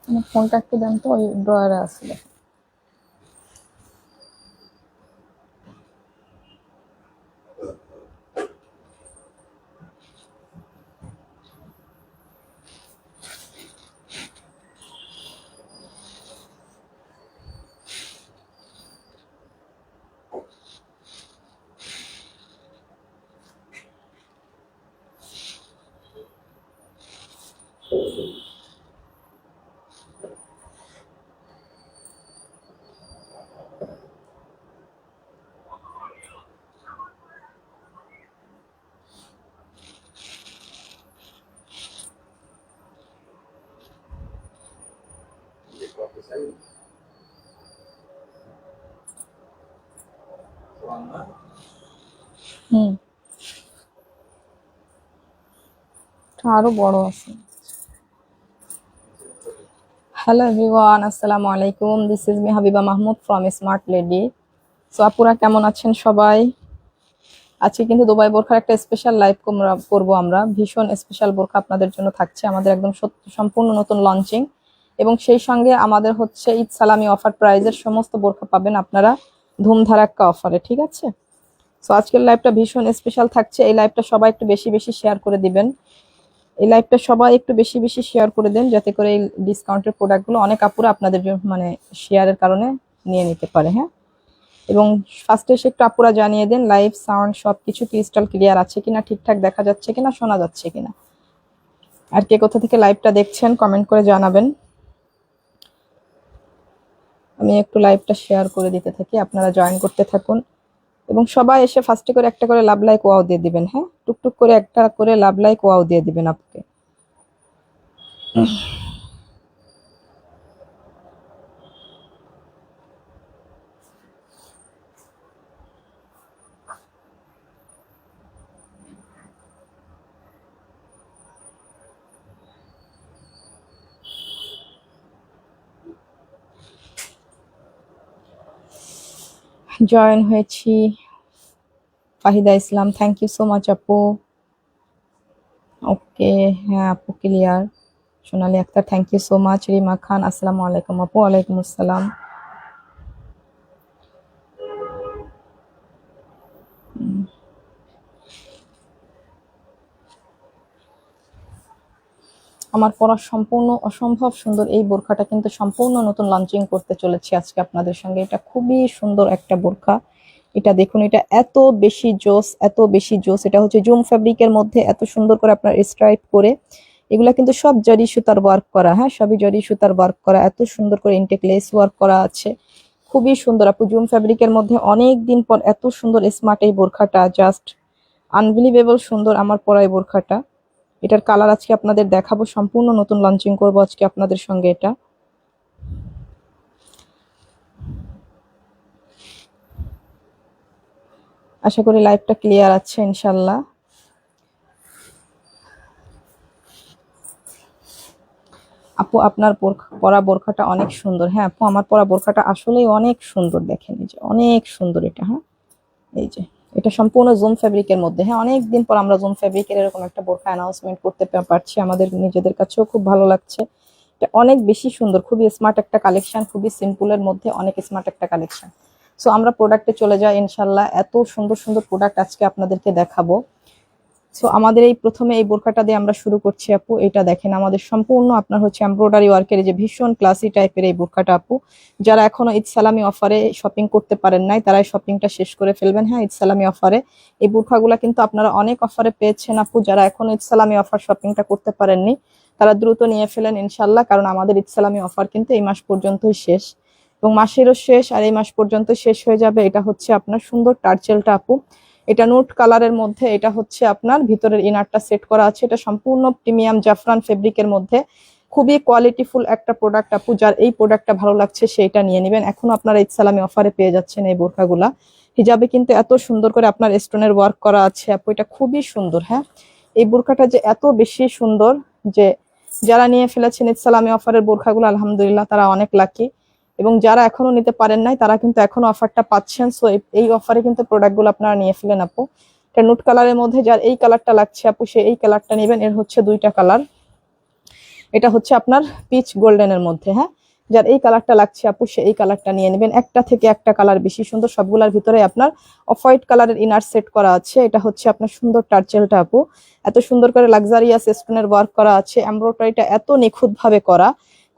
আমার ফোনটা একটু দেন তো, ওই ড্রয়ারে আসলে। হুম, আরো বড় আছে। হ্যালো এভরিওয়ান, আসসালামু আলাইকুম। This is me Habiba Mahmud from smart lady. So আপুরা কেমন আছেন সবাই? আজকে কিন্তু দুবাই বোরখার একটা স্পেশাল লাইভ করবো আমরা। ভীষণ স্পেশাল বোরখা আপনাদের জন্য থাকছে, আমাদের একদম সম্পূর্ণ নতুন লঞ্চিং। এবং সেই সঙ্গে আমাদের হচ্ছে ঈদ সালামি অফার প্রাইজের সমস্ত বোরখা পাবেন আপনারা ধুমধারাক্কা অফারে, ঠিক আছে? সো আজকের লাইভটা ভীষণ স্পেশাল থাকছে। এই লাইভটা সবাই একটু বেশি বেশি শেয়ার করে দিবেন। এই লাইভটা সবাই একটু বেশি বেশি শেয়ার করে দেন, যাতে করে এই ডিসকাউন্টের প্রোডাক্টগুলো অনেক আপুরা আপনাদের মানে শেয়ারের কারণে নিয়ে নিতে পারে। হ্যাঁ, এবং ফার্স্টে এসে একটু আপুরা জানিয়ে দেন লাইভ সাউন্ড সবকিছু ক্রিস্টাল ক্লিয়ার আছে কিনা, ঠিকঠাক দেখা যাচ্ছে কিনা, শোনা যাচ্ছে কিনা। আর কে কোথা থেকে লাইভটা দেখছেন কমেন্ট করে জানাবেন। আমি একটু লাইভটা শেয়ার করে দিতে থাকি, আপনারা জয়েন করতে থাকুন। এবং সবাই এসে ফার্স্টে করে একটা করে লাভ লাইক ওয়াও দিয়ে দিবেন। হ্যাঁ, টুকটুক করে একটা করে লাভ লাইক ওয়াও দিয়ে দিবেন আপুকে। জয়েন হয়েছি Fahida Islam, thank you so much আপু। ওকে, হ্যাঁ আপু clear. Sonali Akter, thank you so much. Rima Khan, আসসালামু আলাইকুম আপু। ওয়ালাইকুম আসসালাম। আমার পরা সম্পূর্ণ অসম্ভব সুন্দর এই বোরখাটা কিন্তু সম্পূর্ণ নতুন লঞ্চিং করতে চলেছি আজকে আপনাদের সঙ্গে। এটা খুবই সুন্দর একটা বোরখা। এটা দেখুন, এটা এত বেশি জোস, এত বেশি জোস। এটা হচ্ছে জুম ফ্যাব্রিকের মধ্যে এত সুন্দর করে আপনার স্ট্রাইপ করে, এগুলা কিন্তু সব জরি সুতার ওয়ার্ক করা। হ্যাঁ, সবই জরি সুতার ওয়ার্ক করা, এত সুন্দর করে ইনটেক লেস ওয়ার্ক করা আছে। খুবই সুন্দর আপু, জুম ফ্যাব্রিকের মধ্যে অনেক দিন পর এত সুন্দর স্মার্ট এই বোরখাটা, জাস্ট আনবিলিভেবল সুন্দর আমার পরা এই বোরখাটা। এটার কালার আজকে আপনাদের দেখাবো, সম্পূর্ণ নতুন লঞ্চিং করবো আজকে আপনাদের সঙ্গে এটা। আশা করি লাইভটা ক্লিয়ার আছে ইনশাল্লাহ। আপু আপনার পরা বোরখাটা অনেক সুন্দর। হ্যাঁ আপু, আমার পরা বোরখাটা আসলেই অনেক সুন্দর, দেখেন এই যে অনেক সুন্দর এটা। হ্যাঁ, এই যে এটা সম্পূর্ণ জুম ফ্যাব্রিকের মধ্যে। হ্যাঁ, অনেকদিন পর আমরা জুম ফ্যাব্রিকের এরকম একটা বোরখা অ্যানাউন্সমেন্ট করতে পারছি, আমাদের নিজেদের কাছেও খুব ভালো লাগছে। এটা অনেক বেশি সুন্দর, খুবই স্মার্ট একটা কালেকশন, খুবই সিম্পলের মধ্যে অনেক স্মার্ট একটা কালেকশন। সো আমরা প্রোডাক্টে চলে যাই ইনশাল্লাহ। এত সুন্দর সুন্দর প্রোডাক্ট আজকে আপনাদেরকে দেখাবো। সো আমাদের এই প্রথমে এই বোরখাটা দিয়ে আমরা শুরু করছি আপু। এটা দেখেন আমাদের সম্পূর্ণ আপনার হচ্ছে এমব্রয়ডারি ওয়ার্কের যে ভীষণ ক্লাসি টাইপের এই বোরখাটা আপু। যারা এখনো ঈদ সালামি অফারে শপিং করতে পারেন নাই, তারা এই শপিংটা শেষ করে ফেলবেন। হ্যাঁ, ঈদ সালামি অফারে এই বোরখাগুলা কিন্তু আপনারা অনেক অফারে পেয়েছেন আপু। যারা এখনো ঈদ সালামি অফার শপিংটা করতে পারেননি, তারা দ্রুত নিয়ে ফেলেন ইনশাল্লাহ, কারণ আমাদের ঈদ সালামি অফার কিন্তু এই মাস পর্যন্তই শেষ, এবং মাসেরও শেষ, আর এই মাস পর্যন্ত শেষ হয়ে যাবে। এটা হচ্ছে আপনার সুন্দর টার্চেলটা আপু, এটা নোট কালারের মধ্যে। এটা হচ্ছে আপনার ভিতরের ইনারটা সেট করা আছে, এটা সম্পূর্ণ প্রিমিয়াম জাফরান ফেব্রিকের মধ্যে। খুবই কোয়ালিটিফুল একটা প্রোডাক্ট আপু, যার এই প্রোডাক্টটা ভালো লাগছে সেইটা নিয়ে নেবেন। এখন আপনারা ঈদ সালামি অফারে পেয়ে যাচ্ছেন এই বোরখাগুলা। হিজাবে কিন্তু এত সুন্দর করে আপনার স্টোনের ওয়ার্ক করা আছে আপু, এটা খুবই সুন্দর। হ্যাঁ, এই বোরখাটা যে এত বেশি সুন্দর, যে যারা নিয়ে ফেলেছেন ঈদ সালামি অফারের বোরখাগুলো আলহামদুলিল্লাহ তারা অনেক লাকি, এবং যারা এখনো নিতে পারেন নাই তারা কিন্তু এখনো অফারটা পাচ্ছেন। সো এই অফারে কিন্তু প্রোডাক্টগুলো আপনারা নিয়ে ফেলেন আপু। এটা নুট কালারের মধ্যে যার এই কালারটা লাগছে আপু, সে এই কালারটা নেবেন। এর হচ্ছে দুইটা কালার, এটা হচ্ছে আপনার পিচ গোল্ডেনের মধ্যে, হ্যাঁ যার এই কালারটা লাগছে আপু সে এই কালারটা নিয়ে নেবেন। একটা থেকে একটা কালার বেশি সুন্দর, সবগুলোর ভিতরে আপনার অফ হোয়াইট কালারের ইনার সেট করা আছে। এটা হচ্ছে আপনার সুন্দর টার্চেলটা আপু, এত সুন্দর করে লাক্সারিয়াস স্টোনের ওয়ার্ক করা আছে, এমব্রয়ডারিটা এত নিখুঁত ভাবে করা,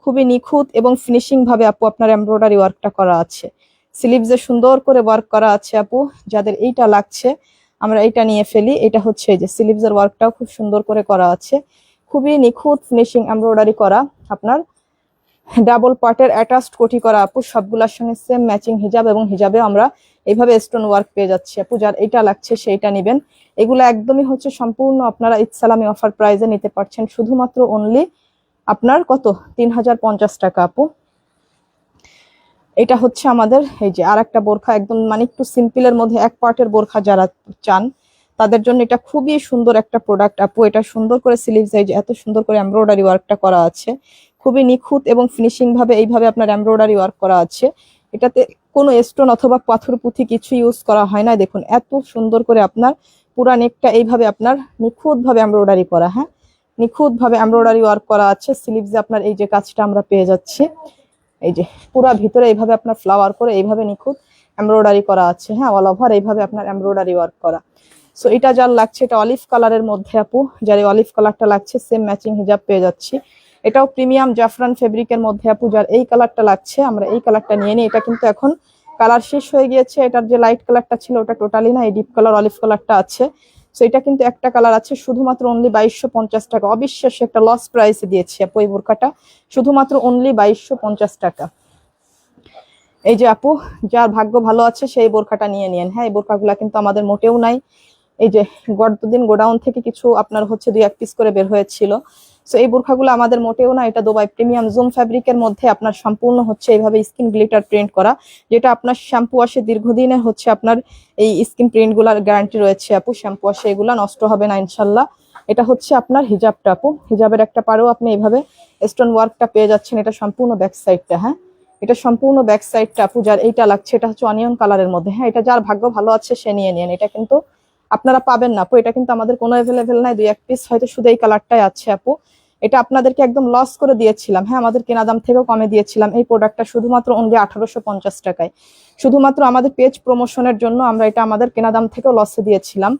খুবই নিখুঁত এবং ফিনিশিং ভাবে আপু আপনার এমব্রয়ডারি ওয়ার্কটা করা আছে। স্লিভসে সুন্দর করে ওয়ার্ক করা আছে আপু, যাদের এইটা লাগছে আমরা এইটা নিয়ে ফেলি। এটা হচ্ছে এই যে স্লিভসের ওয়ার্কটাও খুব সুন্দর করে করা আছে, খুবই নিখুঁত ফিনিশিং এমব্রয়ডারি করা, আপনার ডাবল পার্টের অ্যাটাচড কোটি করা আপু, সবগুলোর সঙ্গে সেম ম্যাচিং হিজাব, এবং হিজাবে আমরা এইভাবে স্টোন ওয়ার্ক পেয়ে যাচ্ছি আপু। যার এইটা লাগছে সেইটা নেবেন। এগুলো একদমই হচ্ছে সম্পূর্ণ আপনারা ঈদ সালামি অফার প্রাইজে নিতে পারছেন, শুধুমাত্র অনলি আপনার কত 3050 টাকা আপু। এটা হচ্ছে আমাদের এই যে আর একটা বোরখা, একদম মানে একটু সিম্পলের মধ্যে এক পার্টের বোরখা যারা চান তাদের জন্য এটা খুবই সুন্দর একটা প্রোডাক্ট আপু। এটা সুন্দর করে স্লিভস এই যে এত সুন্দর করে এমব্রয়ডারি ওয়ার্কটা করা আছে, খুবই নিখুঁত এবং ফিনিশিং ভাবে এইভাবে আপনার এমব্রয়ডারি ওয়ার্ক করা আছে। এটাতে কোনো স্টোন অথবা পাথর পুঁথি কিছু ইউজ করা হয় না। দেখুন এত সুন্দর করে আপনার পুরা নেকটা এইভাবে আপনার নিখুঁত ভাবে এমব্রয়ডারি করা, হ্যাঁ নিখুঁত ভাবে এমব্রয়ডারি ওয়ার্ক করা আছে। স্লিভসে আপনার এই যে কাজটা আমরা পেয়ে যাচ্ছি, এই যে পুরা ভিতরে এইভাবে আপনার ফ্লাওয়ার করে এইভাবে নিখুঁত এমব্রয়ডারি করা আছে, হ্যাঁ অল ওভার এইভাবে আপনার এমব্রয়ডারি ওয়ার্ক করা। সো এটা যার লাগছে এটা অলিভ কালারের মধ্যে আপু, যার এই অলিভ কালারটা লাগছে সেম ম্যাচিং হিজাব পেয়ে যাচ্ছি। এটাও প্রিমিয়াম জাফরান ফেব্রিকের মধ্যে আপু, যার এই কালারটা লাগছে আমরা এই কালারটা নিয়ে নিই। এটা কিন্তু এখন কালার শেষ হয়ে গিয়েছে, এটার যে লাইট কালারটা ছিল ওটা টোটালি না, এই ডিপ কালার অলিভ কালারটা আছে। সো এটা কিন্তু একটা কালার আছে, শুধুমাত্র অনলি 2250 টাকা। অবিশ্বাস্য একটা লস প্রাইসে দিয়েছি আপু এই বোরকাটা, শুধুমাত্র অনলি 2250 টাকা। এই যে আপু যার ভাগ্য ভালো আছে সেই বোরখাটা নিয়ে নিন, হ্যাঁ এই বোরখাগুলা কিন্তু আমাদের মোটেও নাই। এই যে গতদিন গোডাউন থেকে কিছু আপনার হচ্ছে 2-1 পিস করে বের হয়েছিল। সো এই বোরখাগুলো আমাদের মোটেও না, এটা দুবাই প্রিমিয়াম জুম ফ্যাব্রিকের মধ্যে আপনার সম্পূর্ণ হচ্ছে এইভাবে স্কিন গ্লিটার প্রিন্ট করা, যেটা আপনার শ্যাম্পু ওয়াশে দীর্ঘদিনের হচ্ছে আপনার এই স্কিন প্রিন্ট গুলার গ্যারান্টি রয়েছে আপু, শ্যাম্পু ওয়াশে এগুলা নষ্ট হবে না ইনশাল্লাহ। এটা হচ্ছে আপনার হিজাবটা আপু, হিজাবের একটা পারেও আপনি এইভাবে স্টোন ওয়ার্কটা পেয়ে যাচ্ছেন। এটা সম্পূর্ণ ব্যাক সাইডটা, হ্যাঁ এটা সম্পূর্ণ ব্যাক সাইডটা আপু। যার এইটা লাগছে এটা হচ্ছে অনিয়ন কালারের মধ্যে, হ্যাঁ এটা যার ভাগ্য ভালো আছে সে নিয়ে নিন। এটা কিন্তু আপনারা পাবেন না আপু, এটা কিন্তু আমাদের কোনো অ্যাভেলেবেল নাই, 2-1 পিস হয়তো শুধু এই কালারটাই আছে আপু। এটা আপনাদেরকে একদম লস করে দিয়েছিলাম, হ্যাঁ আমাদের কেনা দাম থেকেও কমে দিয়েছিলাম এই প্রোডাক্টটা, শুধুমাত্র অনলি 1850 টাকায়। শুধুমাত্র আমাদের পেজ প্রমোশনের জন্য আমরা এটা আমাদের কেনা দাম থেকেও লসে দিয়েছিলাম,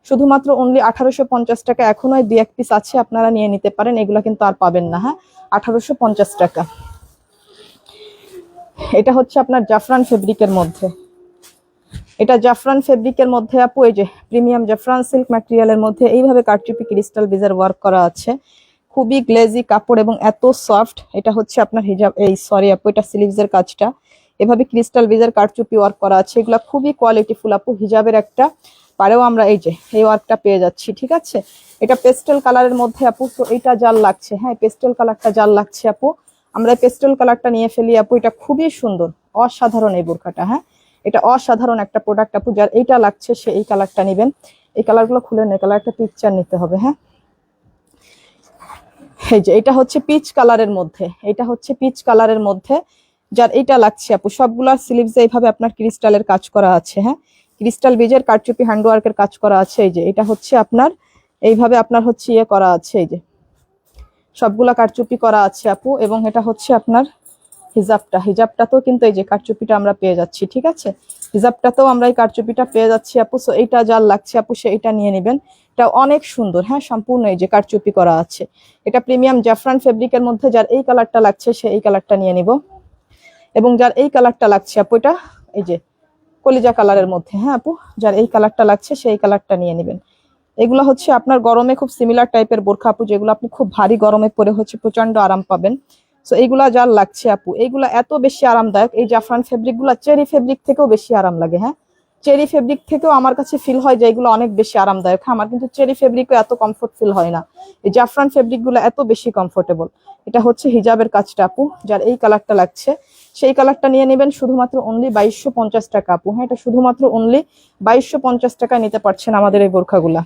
শুধুমাত্র অনলি 1850 টাকা। এখনো 2-1 পিস আছে, আপনারা নিয়ে নিতে পারেন, এগুলা কিন্তু আর পাবেন না, হ্যাঁ 1850 টাকা। এটা হচ্ছে আপনার জাফরান ফেব্রিকের মধ্যে, এটা জাফরান ফেব্রিকের মধ্যে আপু এই যে প্রিমিয়াম জাফরান সিল্ক ম্যাটেরিয়ালের মধ্যে এইভাবে কারচুপি ক্রিস্টাল বিজের ওয়ার্ক করা আছে, খুবই গ্লেজি কাপড় এবং এত সফট। এটা হচ্ছে আপনার হিজাব এই সরি আপু এটা স্লিভসের কাজটা এভাবে ক্রিস্টাল বিজের কারচুপি ওয়ার্ক করা আছে, এগুলা খুবই কোয়ালিটিফুল আপু। হিজাবের একটা পারেও আমরা এই যে এই ওয়ার্কটা পেয়ে যাচ্ছি, ঠিক আছে। এটা পেস্টেল কালারের মধ্যে আপু, তো এটা জাল লাগছে, হ্যাঁ পেস্টেল কালারটা জাল লাগছে আপু, আমরা পেস্টেল কালারটা নিয়ে ফেলি আপু। এটা খুবই সুন্দর অসাধারণ এই বোরকাটা, হ্যাঁ এটা অসাধারণ একটা প্রোডাক্ট আপু। যার এইটা লাগছে সে এই কালারটা নেবেন। এই কালারগুলো খুলে নেই, কালার একটা পিকচার নিতে হবে, হ্যাঁ এই যে এটা হচ্ছে পিচ কালারের মধ্যে, এটা হচ্ছে পিচ কালারের মধ্যে যার এইটা লাগছে আপু। সবগুলার স্লিভসে এইভাবে আপনার ক্রিস্টালের কাজ করা আছে, হ্যাঁ ক্রিস্টাল বিজের কারচুপি হ্যান্ডওয়ার্কের কাজ করা আছে। এই যে এটা হচ্ছে আপনার এইভাবে আপনার হচ্ছে ইয়ে করা আছে, এই যে সবগুলা কারচুপি করা আছে আপু। এবং এটা হচ্ছে আপনার হিজাবটা, হিজাবটাতেও কিন্তু এই যে কারচুপিটা আমরা পেয়ে যাচ্ছি, ঠিক আছে হিজাবটাতেও আমরা এই কারচুপিটা পেয়ে যাচ্ছি আপু। সো এইটা যার লাগছে আপু সে এটা নিয়ে নেবেন, এটা অনেক সুন্দর, হ্যাঁ সম্পূর্ণ এই যে কারচুপি করা আছে। এটা প্রিমিয়াম জাফরান ফেব্রিকের মধ্যে যার এই কালারটা লাগছে সে এই কালারটা নিয়ে নিব। এবং যার এই কালারটা লাগছে আপু এটা এই যে কলিজা কালারের মধ্যে, হ্যাঁ আপু যার এই কালারটা লাগছে সেই কালারটা নিয়ে নেবেন। এগুলো হচ্ছে আপনার গরমে খুব সিমিলার টাইপের বোরখা আপু, যেগুলো আপনি খুব ভারী গরমে পরে হচ্ছে প্রচন্ড আরাম পাবেন। সো এইগুলা যার লাগছে আপু, এইগুলা এত বেশি আরামদায়ক, এই জাফরান ফেব্রিক গুলা চেরি ফেব্রিক থেকেও বেশি আরাম লাগে, হ্যাঁ চেরি ফেব্রিক থেকেও আমার কাছে ফিল হয় যে এগুলো অনেক বেশি আরামদায়ক। হ্যাঁ আমার কিন্তু চেরি ফেব্রিকও এত কমফোর্ট ফিল হয় না, এই জাফরান ফেব্রিক গুলো এত বেশি কমফোর্টেবল। এটা হচ্ছে হিজাবের কাজটা আপু, যার এই কালারটা লাগছে সেই কালারটা নিয়ে নেবেন, শুধুমাত্র অনলি 2250 টাকা আপু। হ্যাঁ এটা শুধুমাত্র অনলি 2250 টাকা নিতে পারছেন আমাদের এই বোরখাগুলা।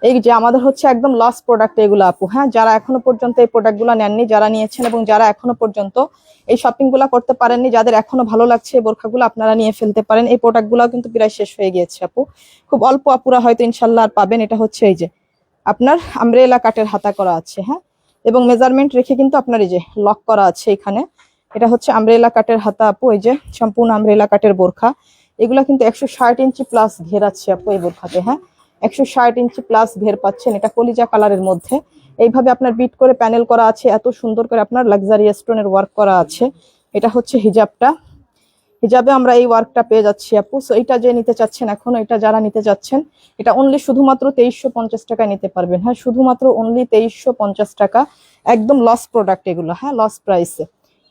এই যে আমাদের হচ্ছে একদম লস প্রোডাক্ট এগুলো আপু, হ্যাঁ যারা এখনো পর্যন্ত এই প্রোডাক্ট গুলা নেননি, যারা নিয়েছেন এবং যারা এখনো পর্যন্ত এই শপিং গুলা করতে পারেননি, যাদের এখনো ভালো লাগছে এই বোরখাগুলো আপনারা নিয়ে ফেলতে পারেন। এই প্রোডাক্ট গুলাও কিন্তু প্রায় শেষ হয়ে গিয়েছে আপু, খুব অল্প আপুরা হয়তো ইনশাল্লাহ আর পাবেন। এটা হচ্ছে এই যে আপনার আমব্রেলা কাটের হাতা করা আছে, হ্যাঁ এবং মেজারমেন্ট রেখে কিন্তু আপনার এই যে লক করা আছে এখানে। এটা হচ্ছে আমব্রেলা কাটের হাতা আপু, এই যে সম্পূর্ণ আমব্রেলা কাটের বোরখা। এগুলা কিন্তু 160 ইঞ্চি প্লাস ঘের আছে আপু এই বোরখাতে, হ্যাঁ 160 ইঞ্চি প্লাস ঘের পাচ্ছেন। এটা কলিজা কালারের মধ্যে এইভাবে আপনার বিট করে প্যানেল করা আছে, এত সুন্দর করে আপনার লাক্সারি স্টোনের ওয়ার্ক করা আছে। এটা হচ্ছে হিজাবটা, হিজাবে আমরা এই ওয়ার্কটা পেয়ে যাচ্ছি আপু। সো এটা যে নিতে চাচ্ছেন এখন, এটা যারা নিতে চাচ্ছেন এটা অনলি শুধুমাত্র 2350 টাকায় নিতে পারবেন, হ্যাঁ শুধুমাত্র অনলি 2350 টাকা, একদম লস প্রোডাক্ট এগুলো, হ্যাঁ লস প্রাইসে।